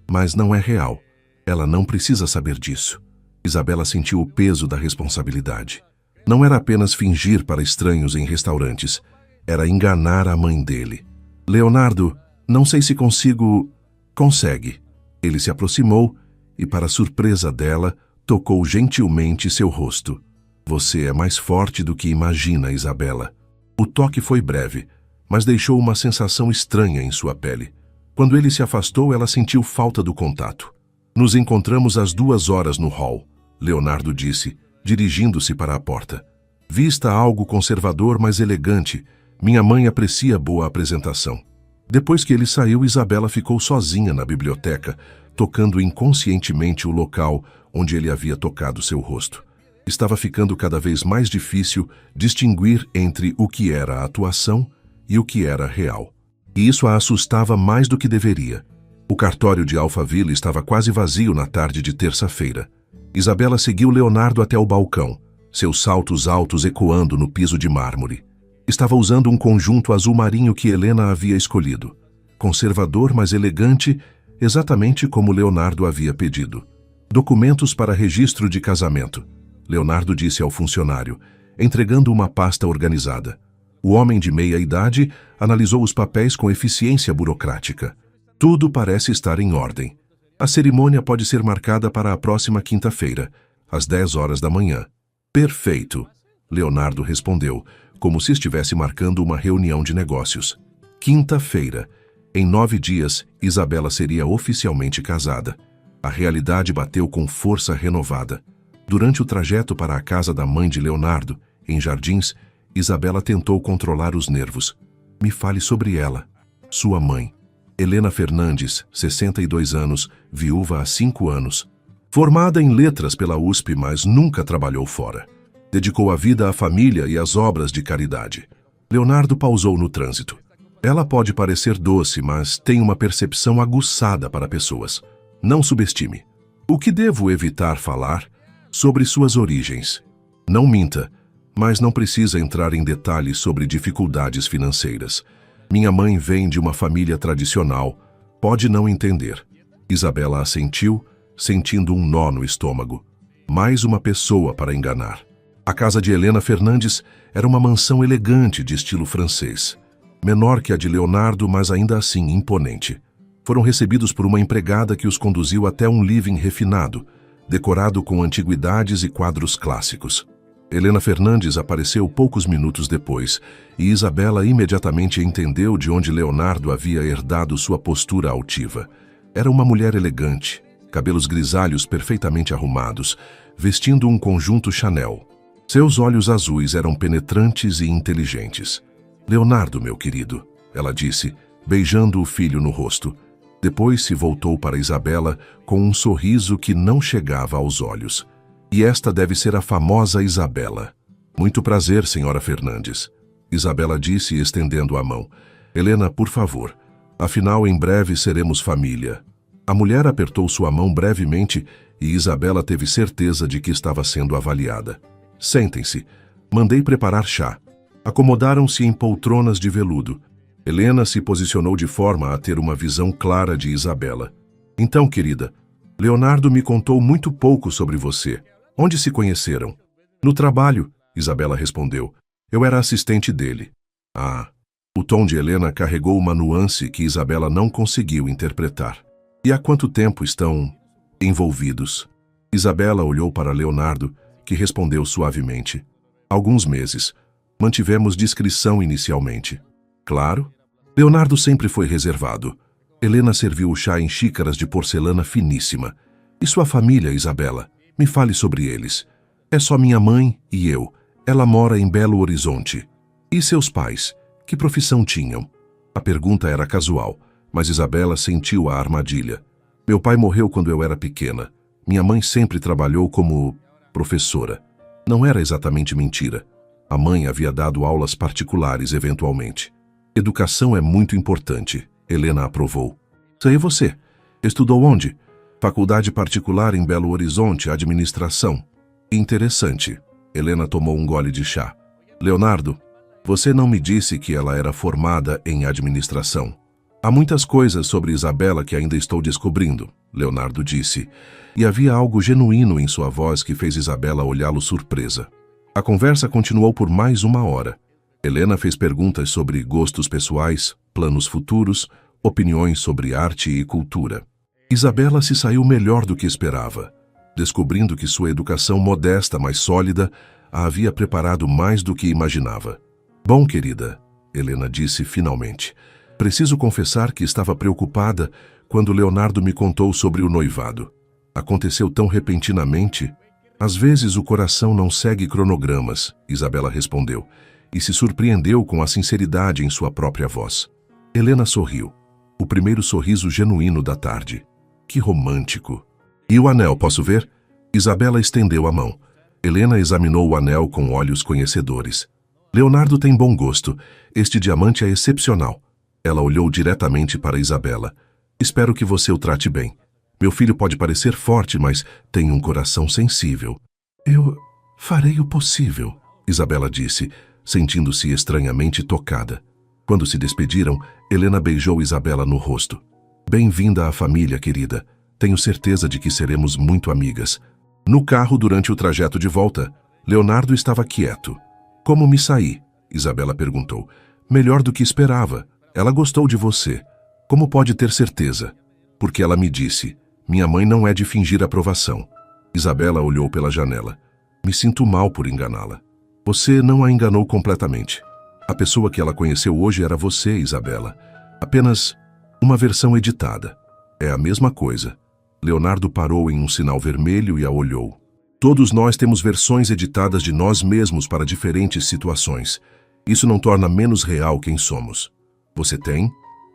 Mas não é real. Ela não precisa saber disso. Isabela sentiu o peso da responsabilidade. Não era apenas fingir para estranhos em restaurantes. Era enganar a mãe dele. Leonardo, não sei se consigo... Consegue. Ele se aproximou e, para surpresa dela, tocou gentilmente seu rosto. Você é mais forte do que imagina, Isabela. O toque foi breve, mas deixou uma sensação estranha em sua pele. Quando ele se afastou, ela sentiu falta do contato. Nos encontramos às 2h no hall, Leonardo disse, dirigindo-se para a porta. Vista algo conservador, mas elegante. Minha mãe aprecia boa apresentação. Depois que ele saiu, Isabela ficou sozinha na biblioteca, tocando inconscientemente o local onde ele havia tocado seu rosto. Estava ficando cada vez mais difícil distinguir entre o que era atuação e o que era real. E isso a assustava mais do que deveria. O cartório de Alphaville estava quase vazio na tarde de terça-feira. Isabela seguiu Leonardo até o balcão, seus saltos altos ecoando no piso de mármore. Estava usando um conjunto azul marinho que Helena havia escolhido. Conservador, mas elegante, exatamente como Leonardo havia pedido. Documentos para registro de casamento, Leonardo disse ao funcionário, entregando uma pasta organizada. O homem de meia idade analisou os papéis com eficiência burocrática. Tudo parece estar em ordem. A cerimônia pode ser marcada para a próxima quinta-feira, às 10h da manhã. Perfeito, Leonardo respondeu, como se estivesse marcando uma reunião de negócios. Quinta-feira. Em 9 dias, Isabela seria oficialmente casada. A realidade bateu com força renovada. Durante o trajeto para a casa da mãe de Leonardo, em Jardins, Isabela tentou controlar os nervos. Me fale sobre ela. Sua mãe. Helena Fernandes, 62 anos, viúva há 5 anos. Formada em letras pela USP, mas nunca trabalhou fora. Dedicou a vida à família e às obras de caridade. Leonardo pausou no trânsito. Ela pode parecer doce, mas tem uma percepção aguçada para pessoas. Não subestime. O que devo evitar falar? Sobre suas origens. Não minta, mas não precisa entrar em detalhes sobre dificuldades financeiras. Minha mãe vem de uma família tradicional. Pode não entender. Isabela assentiu, sentindo um nó no estômago. Mais uma pessoa para enganar. A casa de Helena Fernandes era uma mansão elegante de estilo francês. Menor que a de Leonardo, mas ainda assim imponente. Foram recebidos por uma empregada que os conduziu até um living refinado, decorado com antiguidades e quadros clássicos. Helena Fernandes apareceu poucos minutos depois, e Isabela imediatamente entendeu de onde Leonardo havia herdado sua postura altiva. Era uma mulher elegante, cabelos grisalhos perfeitamente arrumados, vestindo um conjunto Chanel. Seus olhos azuis eram penetrantes e inteligentes. Leonardo, meu querido, ela disse, beijando o filho no rosto. Depois se voltou para Isabela com um sorriso que não chegava aos olhos. E esta deve ser a famosa Isabela. Muito prazer, senhora Fernandes. Isabela disse, estendendo a mão. Helena, por favor. Afinal, em breve seremos família. A mulher apertou sua mão brevemente e Isabela teve certeza de que estava sendo avaliada. Sentem-se. Mandei preparar chá. Acomodaram-se em poltronas de veludo. Helena se posicionou de forma a ter uma visão clara de Isabela. Então, querida, Leonardo me contou muito pouco sobre você. Onde se conheceram? No trabalho, Isabela respondeu. Eu era assistente dele. Ah. O tom de Helena carregou uma nuance que Isabela não conseguiu interpretar. E há quanto tempo estão envolvidos? Isabela olhou para Leonardo, que respondeu suavemente. Alguns meses. Mantivemos discrição inicialmente. Claro. Leonardo sempre foi reservado. Helena serviu o chá em xícaras de porcelana finíssima. E sua família, Isabela? Me fale sobre eles. É só minha mãe e eu. Ela mora em Belo Horizonte. E seus pais? Que profissão tinham? A pergunta era casual, mas Isabela sentiu a armadilha. Meu pai morreu quando eu era pequena. Minha mãe sempre trabalhou como professora. Não era exatamente mentira. A mãe havia dado aulas particulares eventualmente. Educação é muito importante, Helena aprovou. Sei você. Estudou onde? Faculdade particular em Belo Horizonte, administração. Interessante. Helena tomou um gole de chá. Leonardo, você não me disse que ela era formada em administração. Há muitas coisas sobre Isabela que ainda estou descobrindo, Leonardo disse, e havia algo genuíno em sua voz que fez Isabela olhá-lo surpresa. A conversa continuou por mais uma hora. Helena fez perguntas sobre gostos pessoais, planos futuros, opiniões sobre arte e cultura. Isabela se saiu melhor do que esperava, descobrindo que sua educação modesta, mas sólida, a havia preparado mais do que imaginava. Bom, querida, Helena disse finalmente, preciso confessar que estava preocupada quando Leonardo me contou sobre o noivado. Aconteceu tão repentinamente. Às vezes o coração não segue cronogramas, Isabela respondeu, e se surpreendeu com a sinceridade em sua própria voz. Helena sorriu. O primeiro sorriso genuíno da tarde. Que romântico. E o anel, posso ver? Isabela estendeu a mão. Helena examinou o anel com olhos conhecedores. Leonardo tem bom gosto. Este diamante é excepcional. Ela olhou diretamente para Isabela. Espero que você o trate bem. Meu filho pode parecer forte, mas tem um coração sensível. Eu farei o possível, Isabela disse, sentindo-se estranhamente tocada. Quando se despediram, Helena beijou Isabela no rosto. Bem-vinda à família, querida. Tenho certeza de que seremos muito amigas. No carro, durante o trajeto de volta, Leonardo estava quieto. Como me saí? Isabela perguntou. Melhor do que esperava. Ela gostou de você. Como pode ter certeza? Porque ela me disse. Minha mãe não é de fingir aprovação. Isabela olhou pela janela. Me sinto mal por enganá-la. Você não a enganou completamente. A pessoa que ela conheceu hoje era você, Isabela. Apenas uma versão editada. É a mesma coisa. Leonardo parou em um sinal vermelho e a olhou. Todos nós temos versões editadas de nós mesmos para diferentes situações. Isso não torna menos real quem somos. Você tem?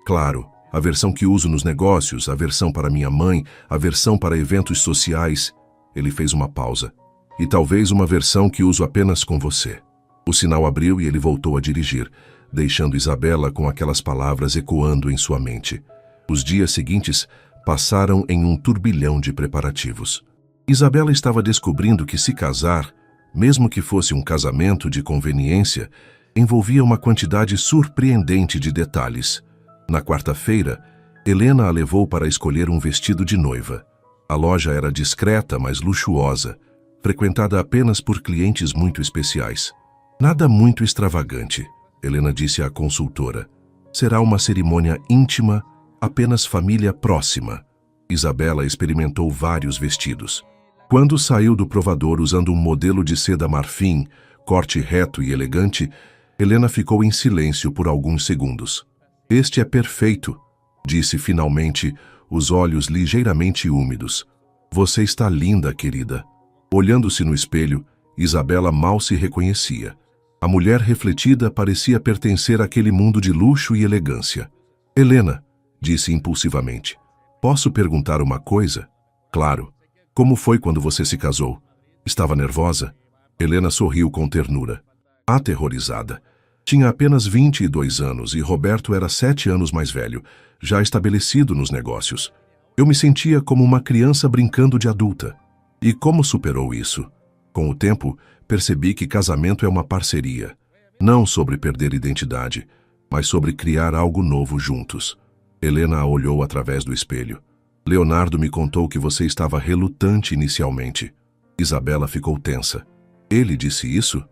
Claro, a versão que uso nos negócios, a versão para minha mãe, a versão para eventos sociais. Ele fez uma pausa. E talvez uma versão que uso apenas com você. O sinal abriu e ele voltou a dirigir, deixando Isabela com aquelas palavras ecoando em sua mente. Os dias seguintes passaram em um turbilhão de preparativos. Isabela estava descobrindo que se casar, mesmo que fosse um casamento de conveniência, envolvia uma quantidade surpreendente de detalhes. Na quarta-feira, Helena a levou para escolher um vestido de noiva. A loja era discreta, mas luxuosa, frequentada apenas por clientes muito especiais. Nada muito extravagante, Helena disse à consultora. Será uma cerimônia íntima, apenas família próxima. Isabela experimentou vários vestidos. Quando saiu do provador usando um modelo de seda marfim, corte reto e elegante, Helena ficou em silêncio por alguns segundos. Este é perfeito, disse finalmente, os olhos ligeiramente úmidos. Você está linda, querida. Olhando-se no espelho, Isabela mal se reconhecia. A mulher refletida parecia pertencer àquele mundo de luxo e elegância. Helena, disse impulsivamente, posso perguntar uma coisa? Claro. Como foi quando você se casou? Estava nervosa? Helena sorriu com ternura. Aterrorizada. Tinha apenas 22 anos e Roberto era 7 anos mais velho, já estabelecido nos negócios. Eu me sentia como uma criança brincando de adulta. E como superou isso? Com o tempo, percebi que casamento é uma parceria. Não sobre perder identidade, mas sobre criar algo novo juntos. Helena a olhou através do espelho. Leonardo me contou que você estava relutante inicialmente. Isabela ficou tensa. Ele disse isso?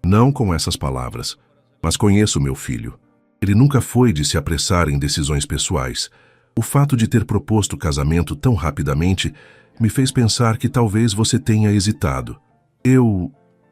Não com essas palavras. Mas conheço meu filho. Ele nunca foi de se apressar em decisões pessoais. O fato de ter proposto o casamento tão rapidamente me fez pensar que talvez você tenha hesitado.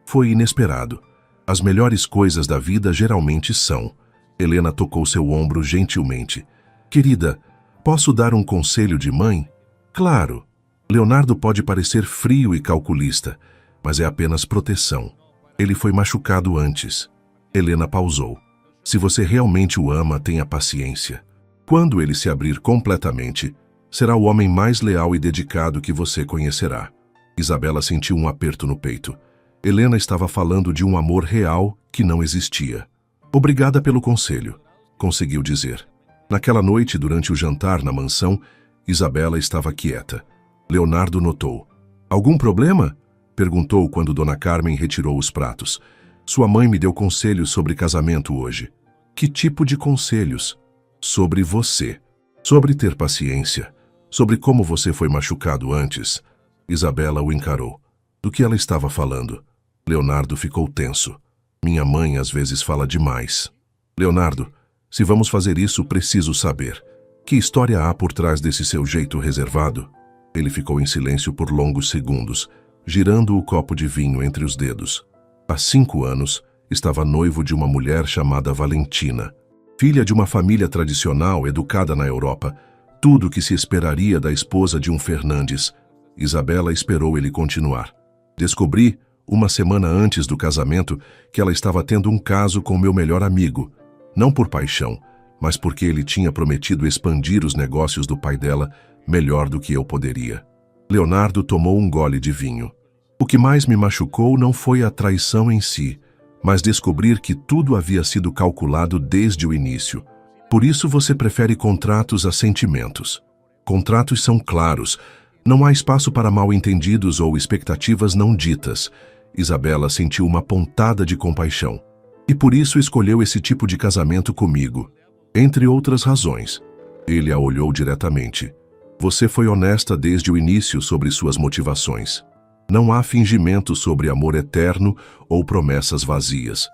Foi inesperado. As melhores coisas da vida geralmente são. Helena tocou seu ombro gentilmente. Querida, posso dar um conselho de mãe? Claro. Leonardo pode parecer frio e calculista, mas é apenas proteção. Ele foi machucado antes. Helena pausou. Se você realmente o ama, tenha paciência. Quando ele se abrir completamente, será o homem mais leal e dedicado que você conhecerá. Isabela sentiu um aperto no peito. Helena estava falando de um amor real que não existia. Obrigada pelo conselho, conseguiu dizer. Naquela noite, durante o jantar na mansão, Isabela estava quieta. Leonardo notou. Algum problema? Perguntou quando Dona Carmen retirou os pratos. Sua mãe me deu conselhos sobre casamento hoje. Que tipo de conselhos? Sobre você. Sobre ter paciência. Sobre como você foi machucado antes. Isabela o encarou. Do que ela estava falando? Leonardo ficou tenso. Minha mãe às vezes fala demais. Leonardo, se vamos fazer isso, preciso saber. Que história há por trás desse seu jeito reservado? Ele ficou em silêncio por longos segundos, girando o copo de vinho entre os dedos. Há 5 anos, estava noivo de uma mulher chamada Valentina. Filha de uma família tradicional, educada na Europa. Tudo o que se esperaria da esposa de um Fernandes. Isabela esperou ele continuar. Descobri, uma semana antes do casamento, que ela estava tendo um caso com meu melhor amigo. Não por paixão, mas porque ele tinha prometido expandir os negócios do pai dela melhor do que eu poderia. Leonardo tomou um gole de vinho. O que mais me machucou não foi a traição em si, mas descobrir que tudo havia sido calculado desde o início. Por isso você prefere contratos a sentimentos. Contratos são claros. Não há espaço para mal-entendidos ou expectativas não ditas. Isabela sentiu uma pontada de compaixão. E por isso escolheu esse tipo de casamento comigo. Entre outras razões. Ele a olhou diretamente. Você foi honesta desde o início sobre suas motivações. Não há fingimento sobre amor eterno ou promessas vazias.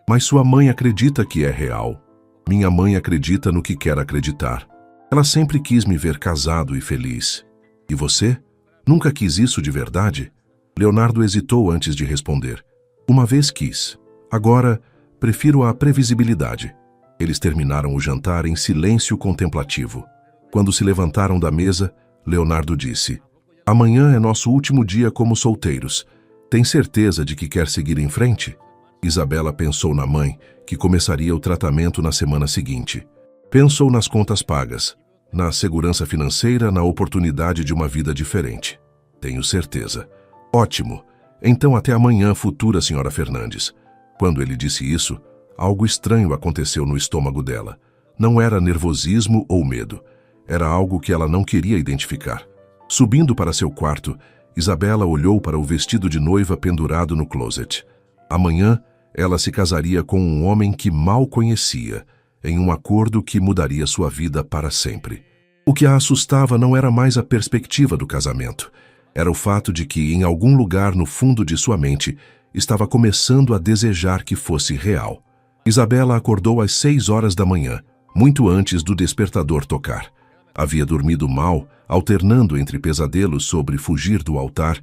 Mas sua mãe acredita que é real. Minha mãe acredita no que quer acreditar. Ela sempre quis me ver casado e feliz. E você? Nunca quis isso de verdade? Leonardo hesitou antes de responder. Uma vez quis. Agora, prefiro a previsibilidade. Eles terminaram o jantar em silêncio contemplativo. Quando se levantaram da mesa, Leonardo disse: Amanhã é nosso último dia como solteiros. Tem certeza de que quer seguir em frente? Isabela pensou na mãe, que começaria o tratamento na semana seguinte. Pensou nas contas pagas, na segurança financeira, na oportunidade de uma vida diferente. Tenho certeza. Ótimo. Então até amanhã, futura senhora Fernandes. Quando ele disse isso, algo estranho aconteceu no estômago dela. Não era nervosismo ou medo. Era algo que ela não queria identificar. Subindo para seu quarto, Isabela olhou para o vestido de noiva pendurado no closet. Amanhã, ela se casaria com um homem que mal conhecia, em um acordo que mudaria sua vida para sempre. O que a assustava não era mais a perspectiva do casamento. Era o fato de que, em algum lugar no fundo de sua mente, estava começando a desejar que fosse real. Isabela acordou às 6 horas da manhã, muito antes do despertador tocar. Havia dormido mal, alternando entre pesadelos sobre fugir do altar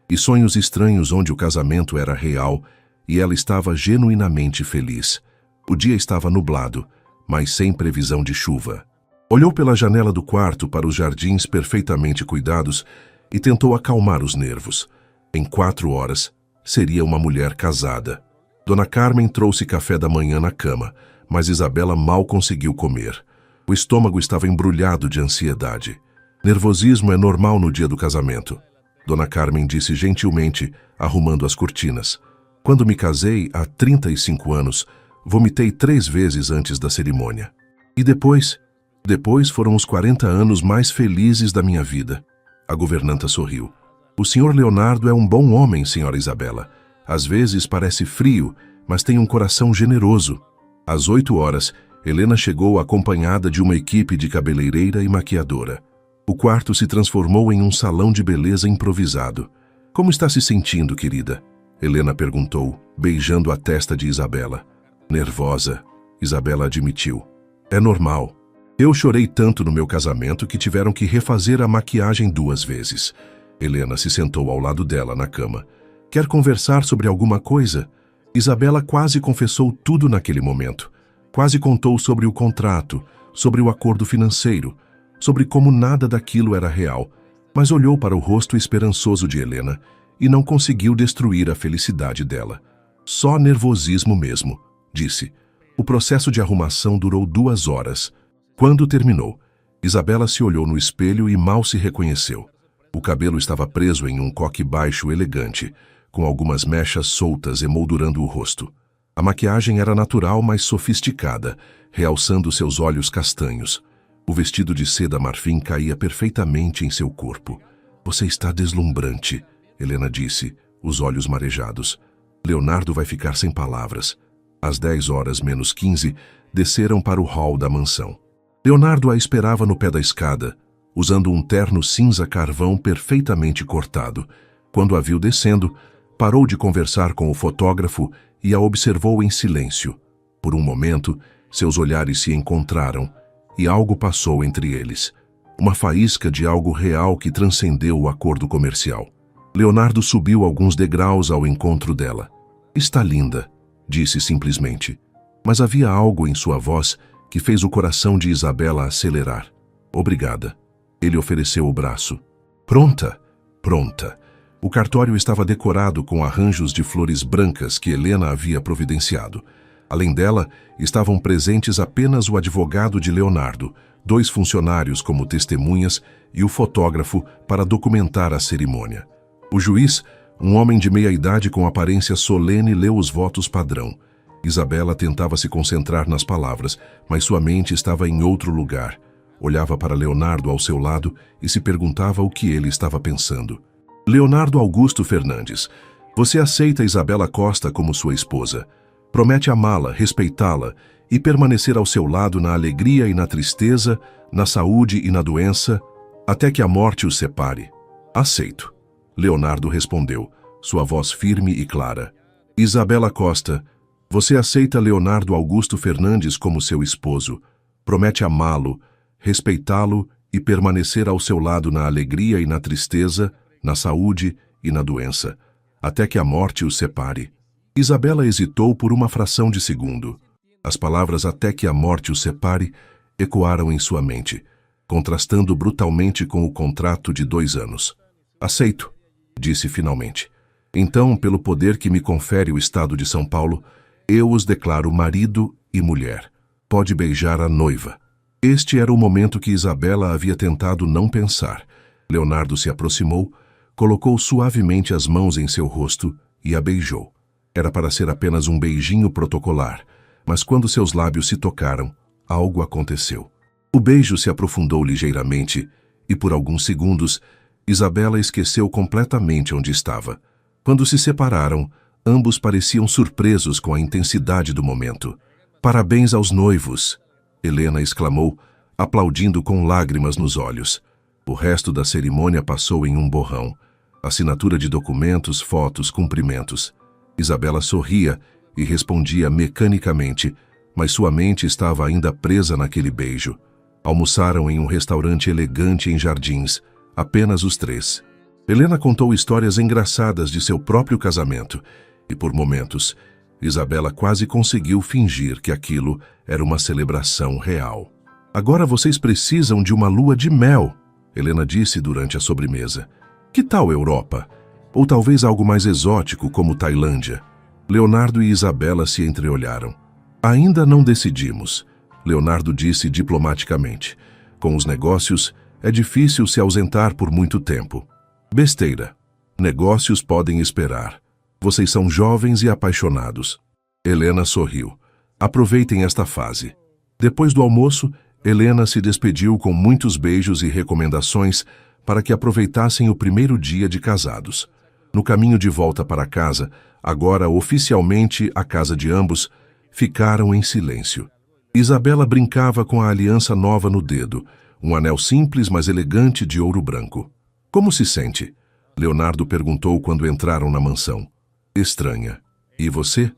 e sonhos estranhos onde o casamento era real e ela estava genuinamente feliz. O dia estava nublado, mas sem previsão de chuva. Olhou pela janela do quarto para os jardins perfeitamente cuidados e tentou acalmar os nervos. Em 4 horas, seria uma mulher casada. Dona Carmen trouxe café da manhã na cama, mas Isabela mal conseguiu comer. O estômago estava embrulhado de ansiedade. Nervosismo é normal no dia do casamento. Dona Carmen disse gentilmente, arrumando as cortinas. Quando me casei, há 35 anos, vomitei 3 vezes antes da cerimônia. E depois? Depois foram os 40 anos mais felizes da minha vida. A governanta sorriu. O senhor Leonardo é um bom homem, senhora Isabela. Às vezes parece frio, mas tem um coração generoso. Às 8 horas, Helena chegou acompanhada de uma equipe de cabeleireira e maquiadora. O quarto se transformou em um salão de beleza improvisado. Como está se sentindo, querida? Helena perguntou, beijando a testa de Isabela. Nervosa, Isabela admitiu. É normal. Eu chorei tanto no meu casamento que tiveram que refazer a maquiagem 2 vezes. Helena se sentou ao lado dela na cama. Quer conversar sobre alguma coisa? Isabela quase confessou tudo naquele momento. Quase contou sobre o contrato, sobre o acordo financeiro, sobre como nada daquilo era real, mas olhou para o rosto esperançoso de Helena e não conseguiu destruir a felicidade dela. Só nervosismo mesmo, disse. O processo de arrumação durou 2 horas. Quando terminou, Isabela se olhou no espelho e mal se reconheceu. O cabelo estava preso em um coque baixo elegante, com algumas mechas soltas emoldurando o rosto. A maquiagem era natural, mas sofisticada, realçando seus olhos castanhos. O vestido de seda marfim caía perfeitamente em seu corpo. Você está deslumbrante, Helena disse, os olhos marejados. Leonardo vai ficar sem palavras. Às 10h menos 15, desceram para o hall da mansão. Leonardo a esperava no pé da escada, usando um terno cinza carvão perfeitamente cortado. Quando a viu descendo, parou de conversar com o fotógrafo e a observou em silêncio. Por um momento, seus olhares se encontraram e algo passou entre eles. Uma faísca de algo real que transcendeu o acordo comercial. Leonardo subiu alguns degraus ao encontro dela. Está linda, disse simplesmente. Mas havia algo em sua voz que fez o coração de Isabela acelerar. Obrigada. Ele ofereceu o braço. Pronta? Pronta. O cartório estava decorado com arranjos de flores brancas que Helena havia providenciado. Além dela, estavam presentes apenas o advogado de Leonardo, 2 funcionários como testemunhas e o fotógrafo para documentar a cerimônia. O juiz, um homem de meia-idade com aparência solene, leu os votos padrão. Isabela tentava se concentrar nas palavras, mas sua mente estava em outro lugar. Olhava para Leonardo ao seu lado e se perguntava o que ele estava pensando. Leonardo Augusto Fernandes, você aceita Isabela Costa como sua esposa. Promete amá-la, respeitá-la e permanecer ao seu lado na alegria e na tristeza, na saúde e na doença, até que a morte os separe. Aceito. Leonardo respondeu, sua voz firme e clara. Isabela Costa, você aceita Leonardo Augusto Fernandes como seu esposo. Promete amá-lo, respeitá-lo e permanecer ao seu lado na alegria e na tristeza, na saúde e na doença, até que a morte os separe. Isabela hesitou por uma fração de segundo. As palavras até que a morte os separe ecoaram em sua mente, contrastando brutalmente com o contrato de 2 anos. Aceito, disse finalmente. Então, pelo poder que me confere o Estado de São Paulo, eu os declaro marido e mulher. Pode beijar a noiva. Este era o momento que Isabela havia tentado não pensar. Leonardo se aproximou, colocou suavemente as mãos em seu rosto e a beijou. Era para ser apenas um beijinho protocolar, mas quando seus lábios se tocaram, algo aconteceu. O beijo se aprofundou ligeiramente e, por alguns segundos, Isabela esqueceu completamente onde estava. Quando se separaram, ambos pareciam surpresos com a intensidade do momento. Parabéns aos noivos! Helena exclamou, aplaudindo com lágrimas nos olhos. O resto da cerimônia passou em um borrão. Assinatura de documentos, fotos, cumprimentos. Isabela sorria e respondia mecanicamente, mas sua mente estava ainda presa naquele beijo. Almoçaram em um restaurante elegante em Jardins, apenas os 3. Helena contou histórias engraçadas de seu próprio casamento e, por momentos, Isabela quase conseguiu fingir que aquilo era uma celebração real. Agora vocês precisam de uma lua de mel, Helena disse durante a sobremesa. Que tal Europa? Ou talvez algo mais exótico como Tailândia? Leonardo e Isabela se entreolharam. Ainda não decidimos, Leonardo disse diplomaticamente. Com os negócios, é difícil se ausentar por muito tempo. Besteira. Negócios podem esperar. Vocês são jovens e apaixonados. Helena sorriu. Aproveitem esta fase. Depois do almoço, Helena se despediu com muitos beijos e recomendações para que aproveitassem o primeiro dia de casados. No caminho de volta para casa, agora oficialmente a casa de ambos, ficaram em silêncio. Isabela brincava com a aliança nova no dedo, um anel simples, mas elegante de ouro branco. Como se sente? Leonardo perguntou quando entraram na mansão. Estranha. E você?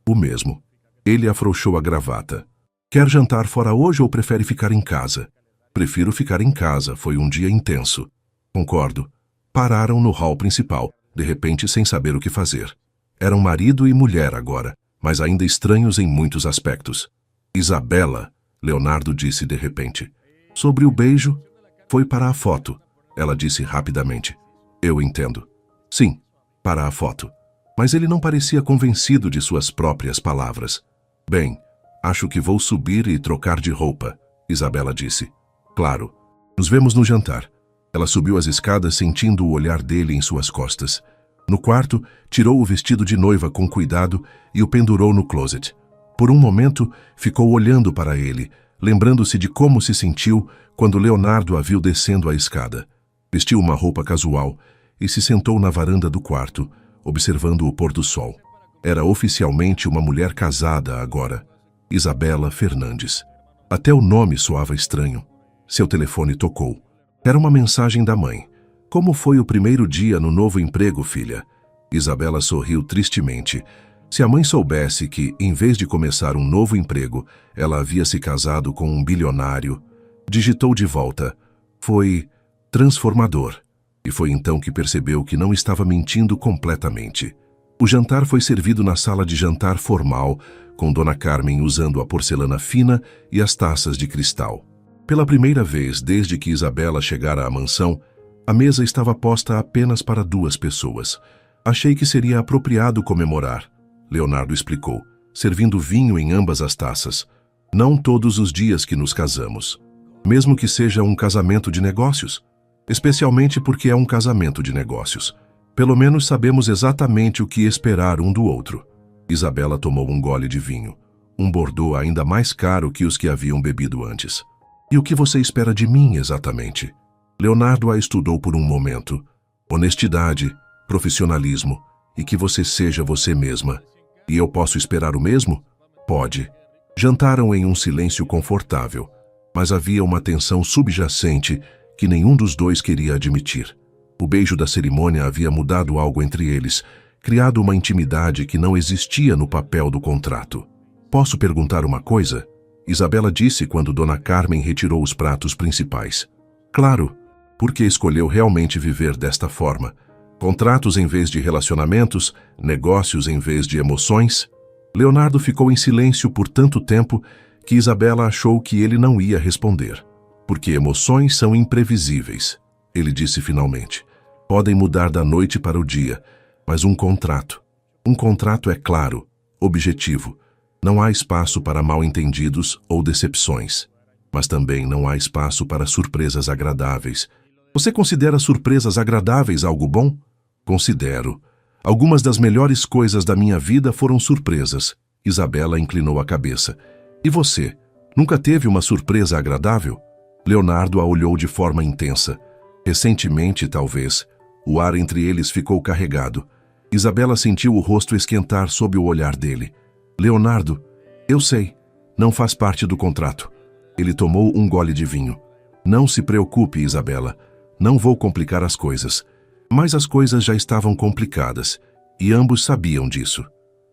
O mesmo. Ele afrouxou a gravata. Quer jantar fora hoje ou prefere ficar em casa? Prefiro ficar em casa, foi um dia intenso. Concordo. Pararam no hall principal, de repente sem saber o que fazer. Eram marido e mulher agora, mas ainda estranhos em muitos aspectos. Isabela, Leonardo disse de repente. Sobre o beijo, foi para a foto, ela disse rapidamente. Eu entendo. Sim, para a foto. Mas ele não parecia convencido de suas próprias palavras. Bem, acho que vou subir e trocar de roupa, Isabela disse. Claro. Nos vemos no jantar. Ela subiu as escadas sentindo o olhar dele em suas costas. No quarto, tirou o vestido de noiva com cuidado e o pendurou no closet. Por um momento, ficou olhando para ele, lembrando-se de como se sentiu quando Leonardo a viu descendo a escada. Vestiu uma roupa casual e se sentou na varanda do quarto, observando o pôr do sol. Era oficialmente uma mulher casada agora, Isabela Fernandes. Até o nome soava estranho. Seu telefone tocou. Era uma mensagem da mãe. Como foi o primeiro dia no novo emprego, filha? Isabela sorriu tristemente. Se a mãe soubesse que, em vez de começar um novo emprego, ela havia se casado com um bilionário. Digitou de volta. Foi transformador. E foi então que percebeu que não estava mentindo completamente. O jantar foi servido na sala de jantar formal, com Dona Carmen usando a porcelana fina e as taças de cristal. Pela primeira vez desde que Isabela chegara à mansão, a mesa estava posta apenas para 2 pessoas. Achei que seria apropriado comemorar, Leonardo explicou, servindo vinho em ambas as taças. Não todos os dias que nos casamos. Mesmo que seja um casamento de negócios. Especialmente porque é um casamento de negócios. Pelo menos sabemos exatamente o que esperar um do outro. Isabela tomou um gole de vinho. Um Bordeaux ainda mais caro que os que haviam bebido antes. E o que você espera de mim, exatamente? Leonardo a estudou por um momento. Honestidade, profissionalismo e que você seja você mesma. E eu posso esperar o mesmo? Pode. Jantaram em um silêncio confortável, mas havia uma tensão subjacente que nenhum dos dois queria admitir. O beijo da cerimônia havia mudado algo entre eles, criado uma intimidade que não existia no papel do contrato. Posso perguntar uma coisa? Isabela disse quando Dona Carmen retirou os pratos principais. Claro, porque escolheu realmente viver desta forma. Contratos em vez de relacionamentos, negócios em vez de emoções. Leonardo ficou em silêncio por tanto tempo que Isabela achou que ele não ia responder. Porque emoções são imprevisíveis, ele disse finalmente. Podem mudar da noite para o dia, mas um contrato é claro, objetivo. Não há espaço para mal-entendidos ou decepções, mas também não há espaço para surpresas agradáveis. Você considera surpresas agradáveis algo bom? Considero. Algumas das melhores coisas da minha vida foram surpresas. Isabela inclinou a cabeça. E você? Nunca teve uma surpresa agradável? Leonardo a olhou de forma intensa. Recentemente, talvez. O ar entre eles ficou carregado. Isabela sentiu o rosto esquentar sob o olhar dele. Leonardo, eu sei, não faz parte do contrato. Ele tomou um gole de vinho. Não se preocupe, Isabela. Não vou complicar as coisas. Mas as coisas já estavam complicadas, e ambos sabiam disso.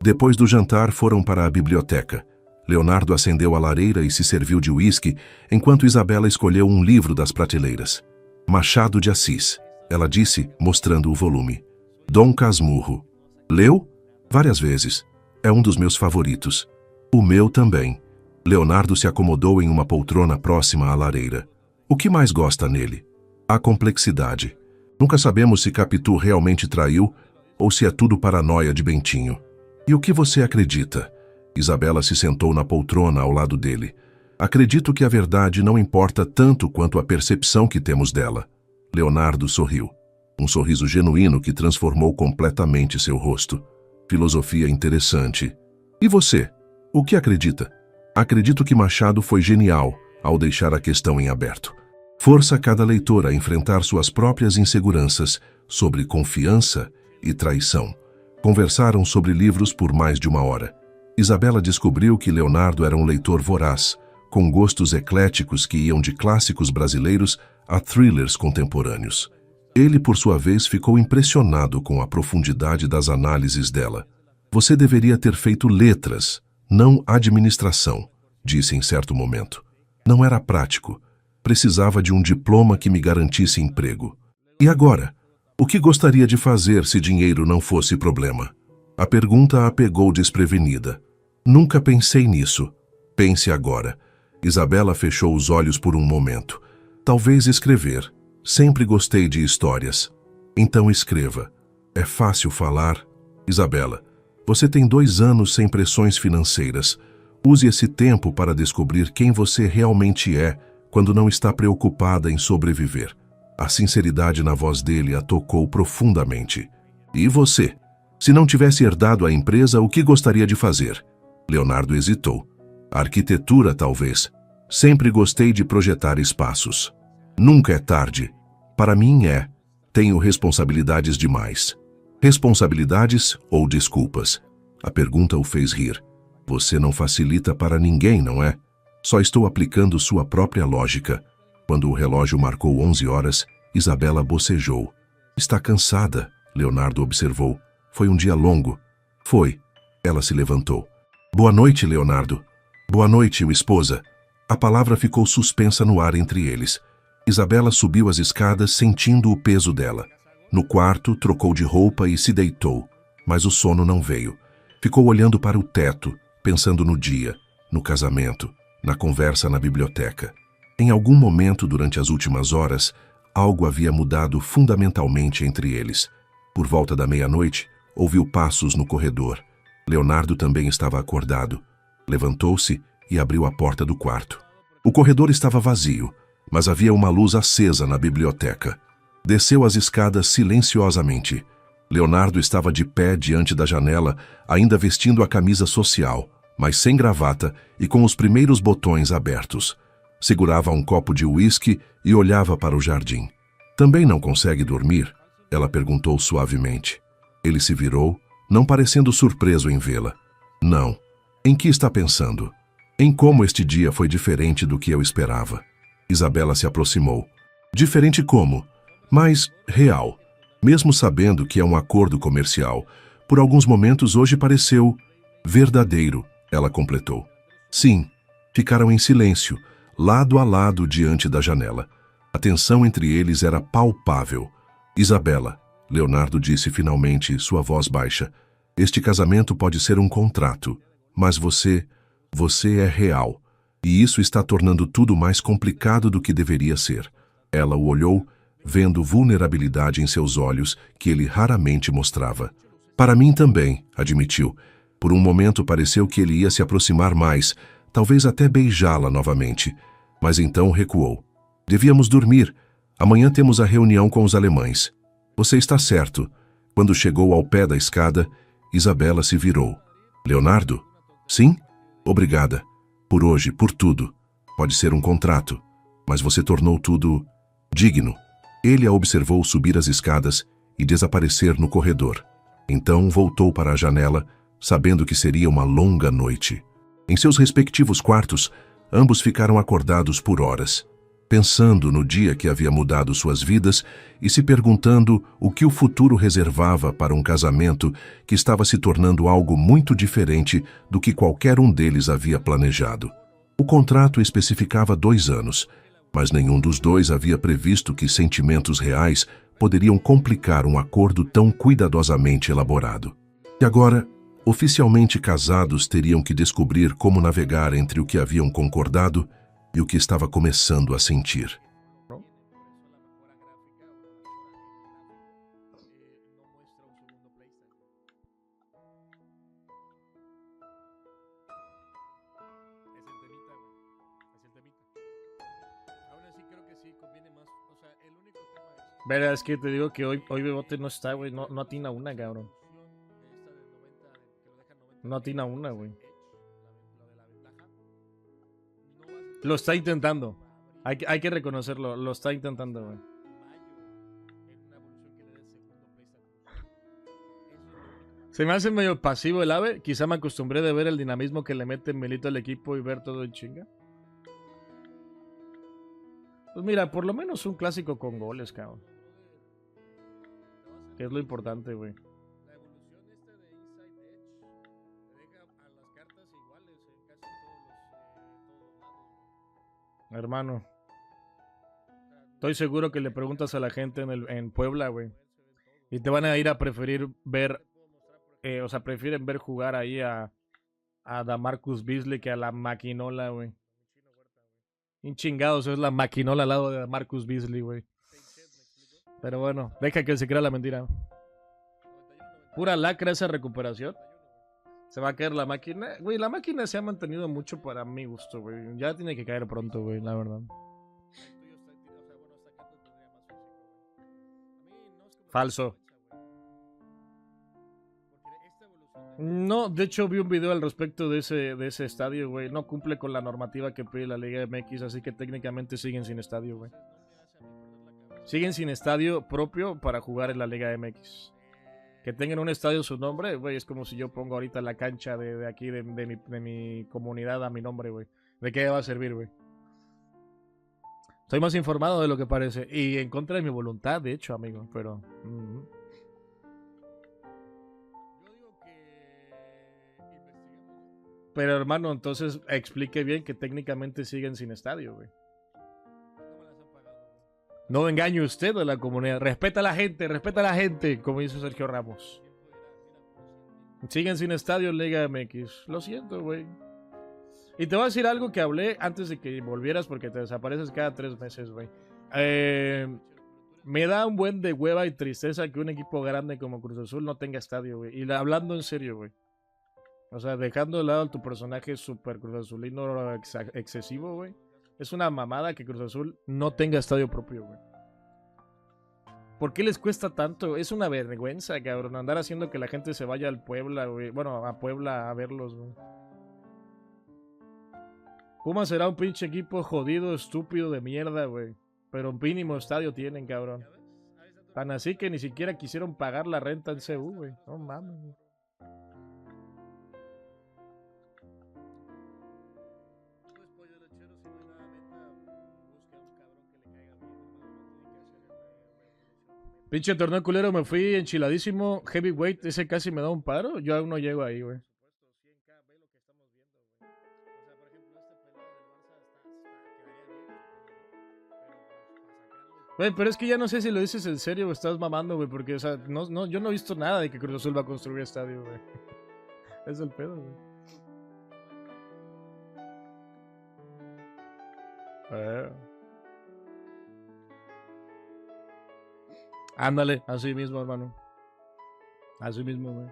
Depois do jantar, foram para a biblioteca. Leonardo acendeu a lareira e se serviu de uísque, enquanto Isabela escolheu um livro das prateleiras. Machado de Assis, ela disse, mostrando o volume. Dom Casmurro. Leu? Várias vezes. É um dos meus favoritos. O meu também. Leonardo se acomodou em uma poltrona próxima à lareira. O que mais gosta nele? A complexidade. Nunca sabemos se Capitu realmente traiu ou se é tudo paranoia de Bentinho. E o que você acredita? Isabela se sentou na poltrona ao lado dele. Acredito que a verdade não importa tanto quanto a percepção que temos dela. Leonardo sorriu. Um sorriso genuíno que transformou completamente seu rosto. Filosofia interessante. E você? O que acredita? Acredito que Machado foi genial ao deixar a questão em aberto. Força cada leitor a enfrentar suas próprias inseguranças sobre confiança e traição. Conversaram sobre livros por mais de 1 hora. Isabela descobriu que Leonardo era um leitor voraz, com gostos ecléticos que iam de clássicos brasileiros a thrillers contemporâneos. Ele, por sua vez, ficou impressionado com a profundidade das análises dela. Você deveria ter feito letras, não administração, disse em certo momento. Não era prático. Precisava de um diploma que me garantisse emprego. E agora? O que gostaria de fazer se dinheiro não fosse problema? A pergunta a pegou desprevenida. Nunca pensei nisso. Pense agora. Isabela fechou os olhos por um momento. Talvez escrever. Sempre gostei de histórias. Então escreva. É fácil falar? Isabela, você tem 2 anos sem pressões financeiras. Use esse tempo para descobrir quem você realmente é quando não está preocupada em sobreviver. A sinceridade na voz dele a tocou profundamente. E você? Se não tivesse herdado a empresa, o que gostaria de fazer? Leonardo hesitou. Arquitetura, talvez. Sempre gostei de projetar espaços. Nunca é tarde. Para mim é. Tenho responsabilidades demais. Responsabilidades ou desculpas? A pergunta o fez rir. Você não facilita para ninguém, não é? Só estou aplicando sua própria lógica. Quando o relógio marcou 11 horas, Isabela bocejou. Está cansada, Leonardo observou. Foi um dia longo. Foi. Ela se levantou. Boa noite, Leonardo. Boa noite, esposa. A palavra ficou suspensa no ar entre eles. Isabela subiu as escadas sentindo o peso dela. No quarto, trocou de roupa e se deitou. Mas o sono não veio. Ficou olhando para o teto, pensando no dia, no casamento, na conversa na biblioteca. Em algum momento durante as últimas horas, algo havia mudado fundamentalmente entre eles. Por volta da meia-noite, ouviu passos no corredor. Leonardo também estava acordado. Levantou-se e abriu a porta do quarto. O corredor estava vazio, mas havia uma luz acesa na biblioteca. Desceu as escadas silenciosamente. Leonardo estava de pé diante da janela, ainda vestindo a camisa social, mas sem gravata e com os primeiros botões abertos. Segurava um copo de uísque e olhava para o jardim. Também não consegue dormir? Ela perguntou suavemente. Ele se virou, não parecendo surpreso em vê-la. Não. Em que está pensando? Em como este dia foi diferente do que eu esperava. Isabela se aproximou. Diferente como? Mas real. Mesmo sabendo que é um acordo comercial, por alguns momentos hoje pareceu verdadeiro, ela completou. Sim, ficaram em silêncio, lado a lado diante da janela. A tensão entre eles era palpável. Isabela, Leonardo disse finalmente, sua voz baixa, este casamento pode ser um contrato, mas você é real, e isso está tornando tudo mais complicado do que deveria ser. Ela o olhou, vendo vulnerabilidade em seus olhos que ele raramente mostrava. Para mim também, admitiu. Por um momento pareceu que ele ia se aproximar mais, talvez até beijá-la novamente. Mas então recuou. Devíamos dormir. Amanhã temos a reunião com os alemães. Você está certo. Quando chegou ao pé da escada, Isabela se virou. Leonardo? Sim? Obrigada. Por hoje, por tudo. Pode ser um contrato, mas você tornou tudo digno. Ele a observou subir as escadas e desaparecer no corredor. Então voltou para a janela, sabendo que seria uma longa noite. Em seus respectivos quartos, ambos ficaram acordados por horas, pensando no dia que havia mudado suas vidas e se perguntando o que o futuro reservava para um casamento que estava se tornando algo muito diferente do que qualquer um deles havia planejado. O contrato especificava 2 anos, mas nenhum dos dois havia previsto que sentimentos reais poderiam complicar um acordo tão cuidadosamente elaborado. E agora, oficialmente casados, teriam que descobrir como navegar entre o que haviam concordado e o que estava começando a sentir. Verá, es que te digo que hoy Bebote no está, güey. No atina una, cabrón. No atina una, güey. Lo está intentando. Hay que reconocerlo. Lo está intentando, güey. Se me hace medio pasivo el ave. Quizá me acostumbré de ver el dinamismo que le mete Melito al equipo y ver todo en chinga. Pues mira, por lo menos un clásico con goles, cabrón. Que es lo importante, güey. Hermano, estoy seguro que le preguntas a la gente en Puebla, güey. Y te van a ir a preferir ver, o sea, prefieren ver jugar ahí a Damarcus Beasley que a la maquinola, güey. Un chingados es la maquinola al lado de Damarcus Beasley, güey. Pero bueno, deja que se crea la mentira. Pura lacra esa recuperación. Se va a caer la máquina. Güey, la máquina se ha mantenido mucho para mi gusto, güey. Ya tiene que caer pronto, güey, la verdad. Falso. No, de hecho vi un video al respecto de ese estadio, güey. No cumple con la normativa que pide la Liga MX, así que técnicamente siguen sin estadio, güey. Siguen sin estadio propio para jugar en la Liga MX. Que tengan un estadio a su nombre, güey, es como si yo pongo ahorita la cancha de aquí, de mi comunidad a mi nombre, güey. ¿De qué va a servir, güey? Estoy más informado de lo que parece. Y en contra de mi voluntad, de hecho, amigo, pero... Pero hermano, entonces explique bien que técnicamente siguen sin estadio, güey. No engañe usted a la comunidad. Respeta a la gente, como dice Sergio Ramos. Siguen sin estadio en Liga MX. Lo siento, güey. Y te voy a decir algo que hablé antes de que volvieras porque te desapareces cada 3 meses, güey. Me da un buen de hueva y tristeza que un equipo grande como Cruz Azul no tenga estadio, güey. Y hablando en serio, güey. O sea, dejando de lado tu personaje super Cruz Azulino excesivo, güey. Es una mamada que Cruz Azul no tenga estadio propio, güey. ¿Por qué les cuesta tanto? Es una vergüenza, cabrón. Andar haciendo que la gente se vaya al Puebla, güey. Bueno, a Puebla a verlos, güey. Puma será un pinche equipo jodido, estúpido de mierda, güey. Pero un mínimo estadio tienen, cabrón. Tan así que ni siquiera quisieron pagar la renta en CU, güey. No mames, güey. Pinche torneo culero, me fui enchiladísimo. Heavyweight, ese casi me da un paro. Yo aún no llego ahí, güey. Güey, pero es que ya no sé si lo dices en serio o estás mamando, güey. Porque, o sea, yo no he visto nada de que Cruz Azul va a construir estadio, güey. Es el pedo, güey. Ándale, así mismo, hermano. Así mismo, güey.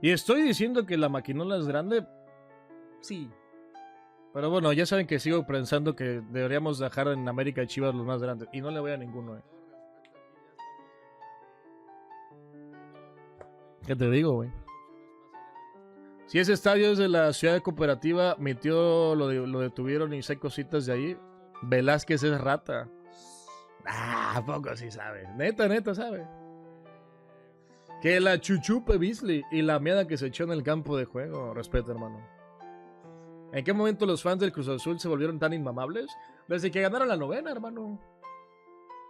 Y estoy diciendo que la maquinola es grande. Sí. Pero bueno, ya saben que sigo pensando que deberíamos dejar en América y Chivas los más grandes. Y no le voy a ninguno, eh. ¿Qué te digo, güey? Si ese estadio es de la ciudad cooperativa, mi tío lo detuvieron y sé cositas de ahí. Velázquez es rata. Ah, ¿a poco sí sabe? Neta, sabe. Que la chuchupe Beasley y la mierda que se echó en el campo de juego. Respeto, hermano. ¿En qué momento los fans del Cruz Azul se volvieron tan inmamables? Desde que ganaron la novena, hermano.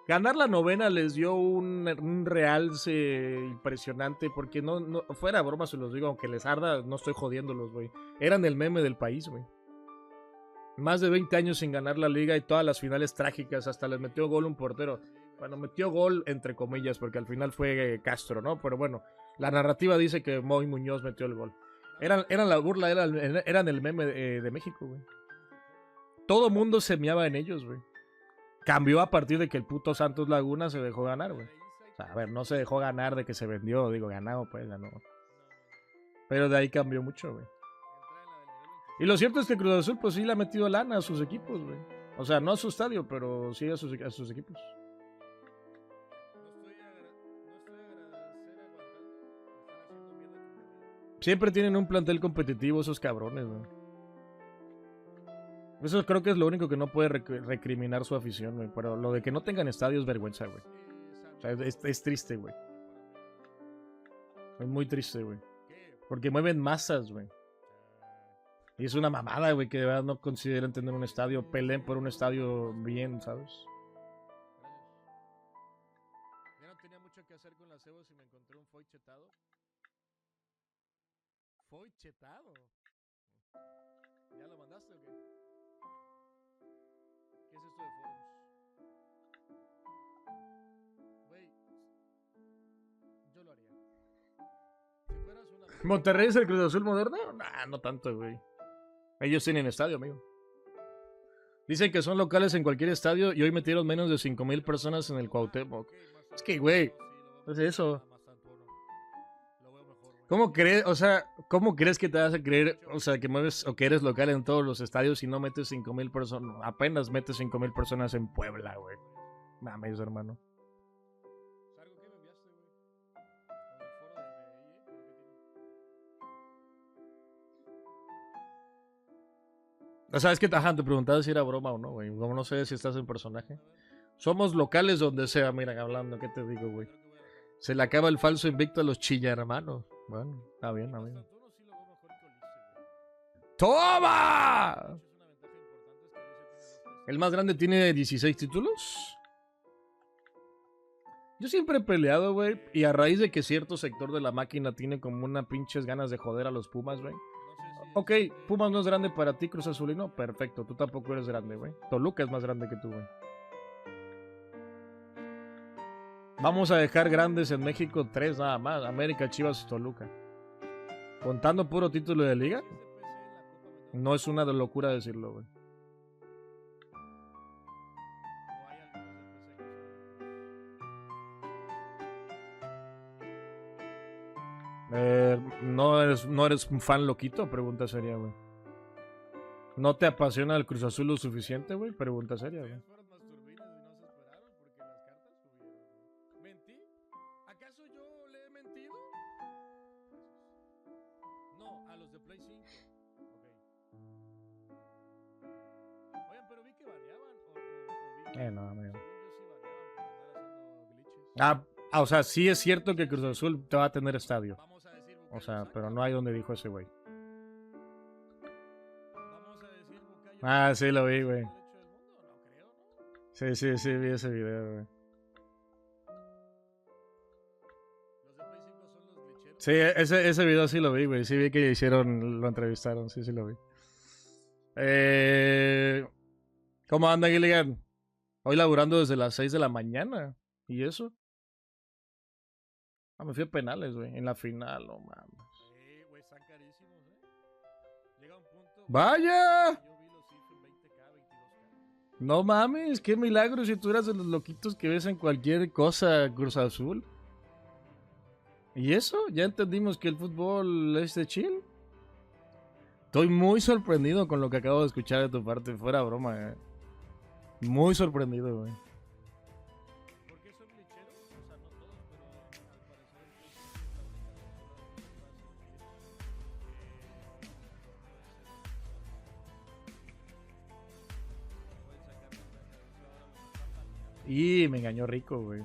Ganar la novena les dio un realce impresionante. Porque no, fuera broma se los digo, aunque les arda, no estoy jodiéndolos, güey. Eran el meme del país, güey. Más de 20 años sin ganar la liga y todas las finales trágicas. Hasta les metió gol un portero. Bueno, metió gol entre comillas, porque al final fue Castro, ¿no? Pero bueno, la narrativa dice que Moy Muñoz metió el gol. Eran la burla, eran el meme de México, güey. Todo mundo se miaba en ellos, güey. Cambió a partir de que el puto Santos Laguna se dejó ganar, güey. O sea, a ver, no se dejó ganar de que se vendió, digo, ganado, pues, ganó. Pero de ahí cambió mucho, güey. Y lo cierto es que Cruz Azul, pues sí le ha metido lana a sus equipos, güey. O sea, no a su estadio, pero sí a sus equipos. Siempre tienen un plantel competitivo esos cabrones, güey. Eso creo que es lo único que no puede recriminar su afición, güey. Pero lo de que no tengan estadios es vergüenza, güey. O sea, es triste, güey. Es muy triste, güey. Porque mueven masas, güey. Y es una mamada, güey, que de verdad no consideren tener un estadio. Peleen por un estadio bien, ¿sabes? Ya no tenía mucho que hacer con las cebos y me encontré un foy chetado. ¿Foy chetado? ¿Ya lo mandaste o qué? ¿Qué es esto de forums? Güey, yo lo haría. Si fueras una... ¿Monterrey es el Cruz Azul moderno? Nah, no tanto, güey. Ellos tienen estadio, amigo. Dicen que son locales en cualquier estadio y hoy metieron menos de 5,000 personas en el Cuauhtémoc. Es que, güey, es eso. ¿Cómo crees, o sea, cómo crees que te vas a creer, o sea, que mueves o que eres local en todos los estadios y no metes 5,000 personas? Apenas metes 5,000 personas en Puebla, güey. Mames, hermano. O sea, es que ajá, te preguntaba si era broma o no, güey. Como no sé si estás en personaje. Somos locales donde sea, mira, hablando, ¿qué te digo, güey? Se le acaba el falso invicto a los chillarmanos. Bueno, está bien, amigo. ¡Toma! ¿El más grande tiene 16 títulos? Yo siempre he peleado, güey. Y a raíz de que cierto sector de la máquina tiene como una pinches ganas de joder a los Pumas, güey. Ok, Pumas no es grande para ti, Cruz Azulino. Perfecto, tú tampoco eres grande, güey. Toluca es más grande que tú, güey. Vamos a dejar grandes en México 3 nada más. América, Chivas y Toluca. Contando puro título de liga. No es una locura decirlo, güey. ¿No eres un fan loquito? Pregunta seria, güey. ¿No te apasiona el Cruz Azul lo suficiente, güey? Pregunta seria, güey. ¿Mentí? ¿Acaso yo le he mentido? No, a los de Play 5. Ok. Oigan, pero vi que baneaban o vi que... no, amigo. O sea, sí es cierto que Cruz Azul te va a tener estadio. O sea, pero no hay donde dijo ese güey. Ah, sí lo vi, güey. Sí, vi ese video, güey. Sí, ese video sí lo vi, güey. Sí vi que lo entrevistaron, sí lo vi. ¿Cómo anda, Gilligan? Hoy laburando desde las 6 de la mañana. ¿Y eso? Me fui a penales, güey. En la final, no mames. Güey, están carísimos, Llega un punto... ¡Vaya! Yo vi los CIF en 20K, 22K. No mames, qué milagro si tú eras de los loquitos que ves en cualquier cosa Cruz Azul. ¿Y eso? ¿Ya entendimos que el fútbol es de chill? Estoy muy sorprendido con lo que acabo de escuchar de tu parte, fuera broma, Muy sorprendido, güey. Y me engañó rico, güey.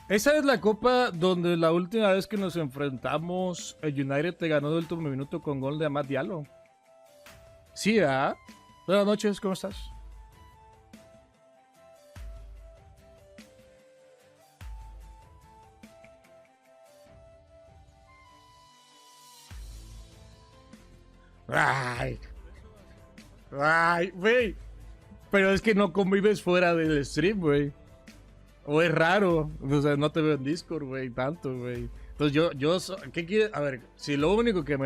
Esa es la copa donde la última vez que nos enfrentamos, el United te ganó de último minuto con gol de Amad Diallo. Sí, ¿ah? Buenas noches, ¿cómo estás? Ay, güey. Pero es que no convives fuera del stream, güey. O es raro. O sea, no te veo en Discord, güey, tanto, güey. Entonces ¿qué quieres? A ver, si lo único que me da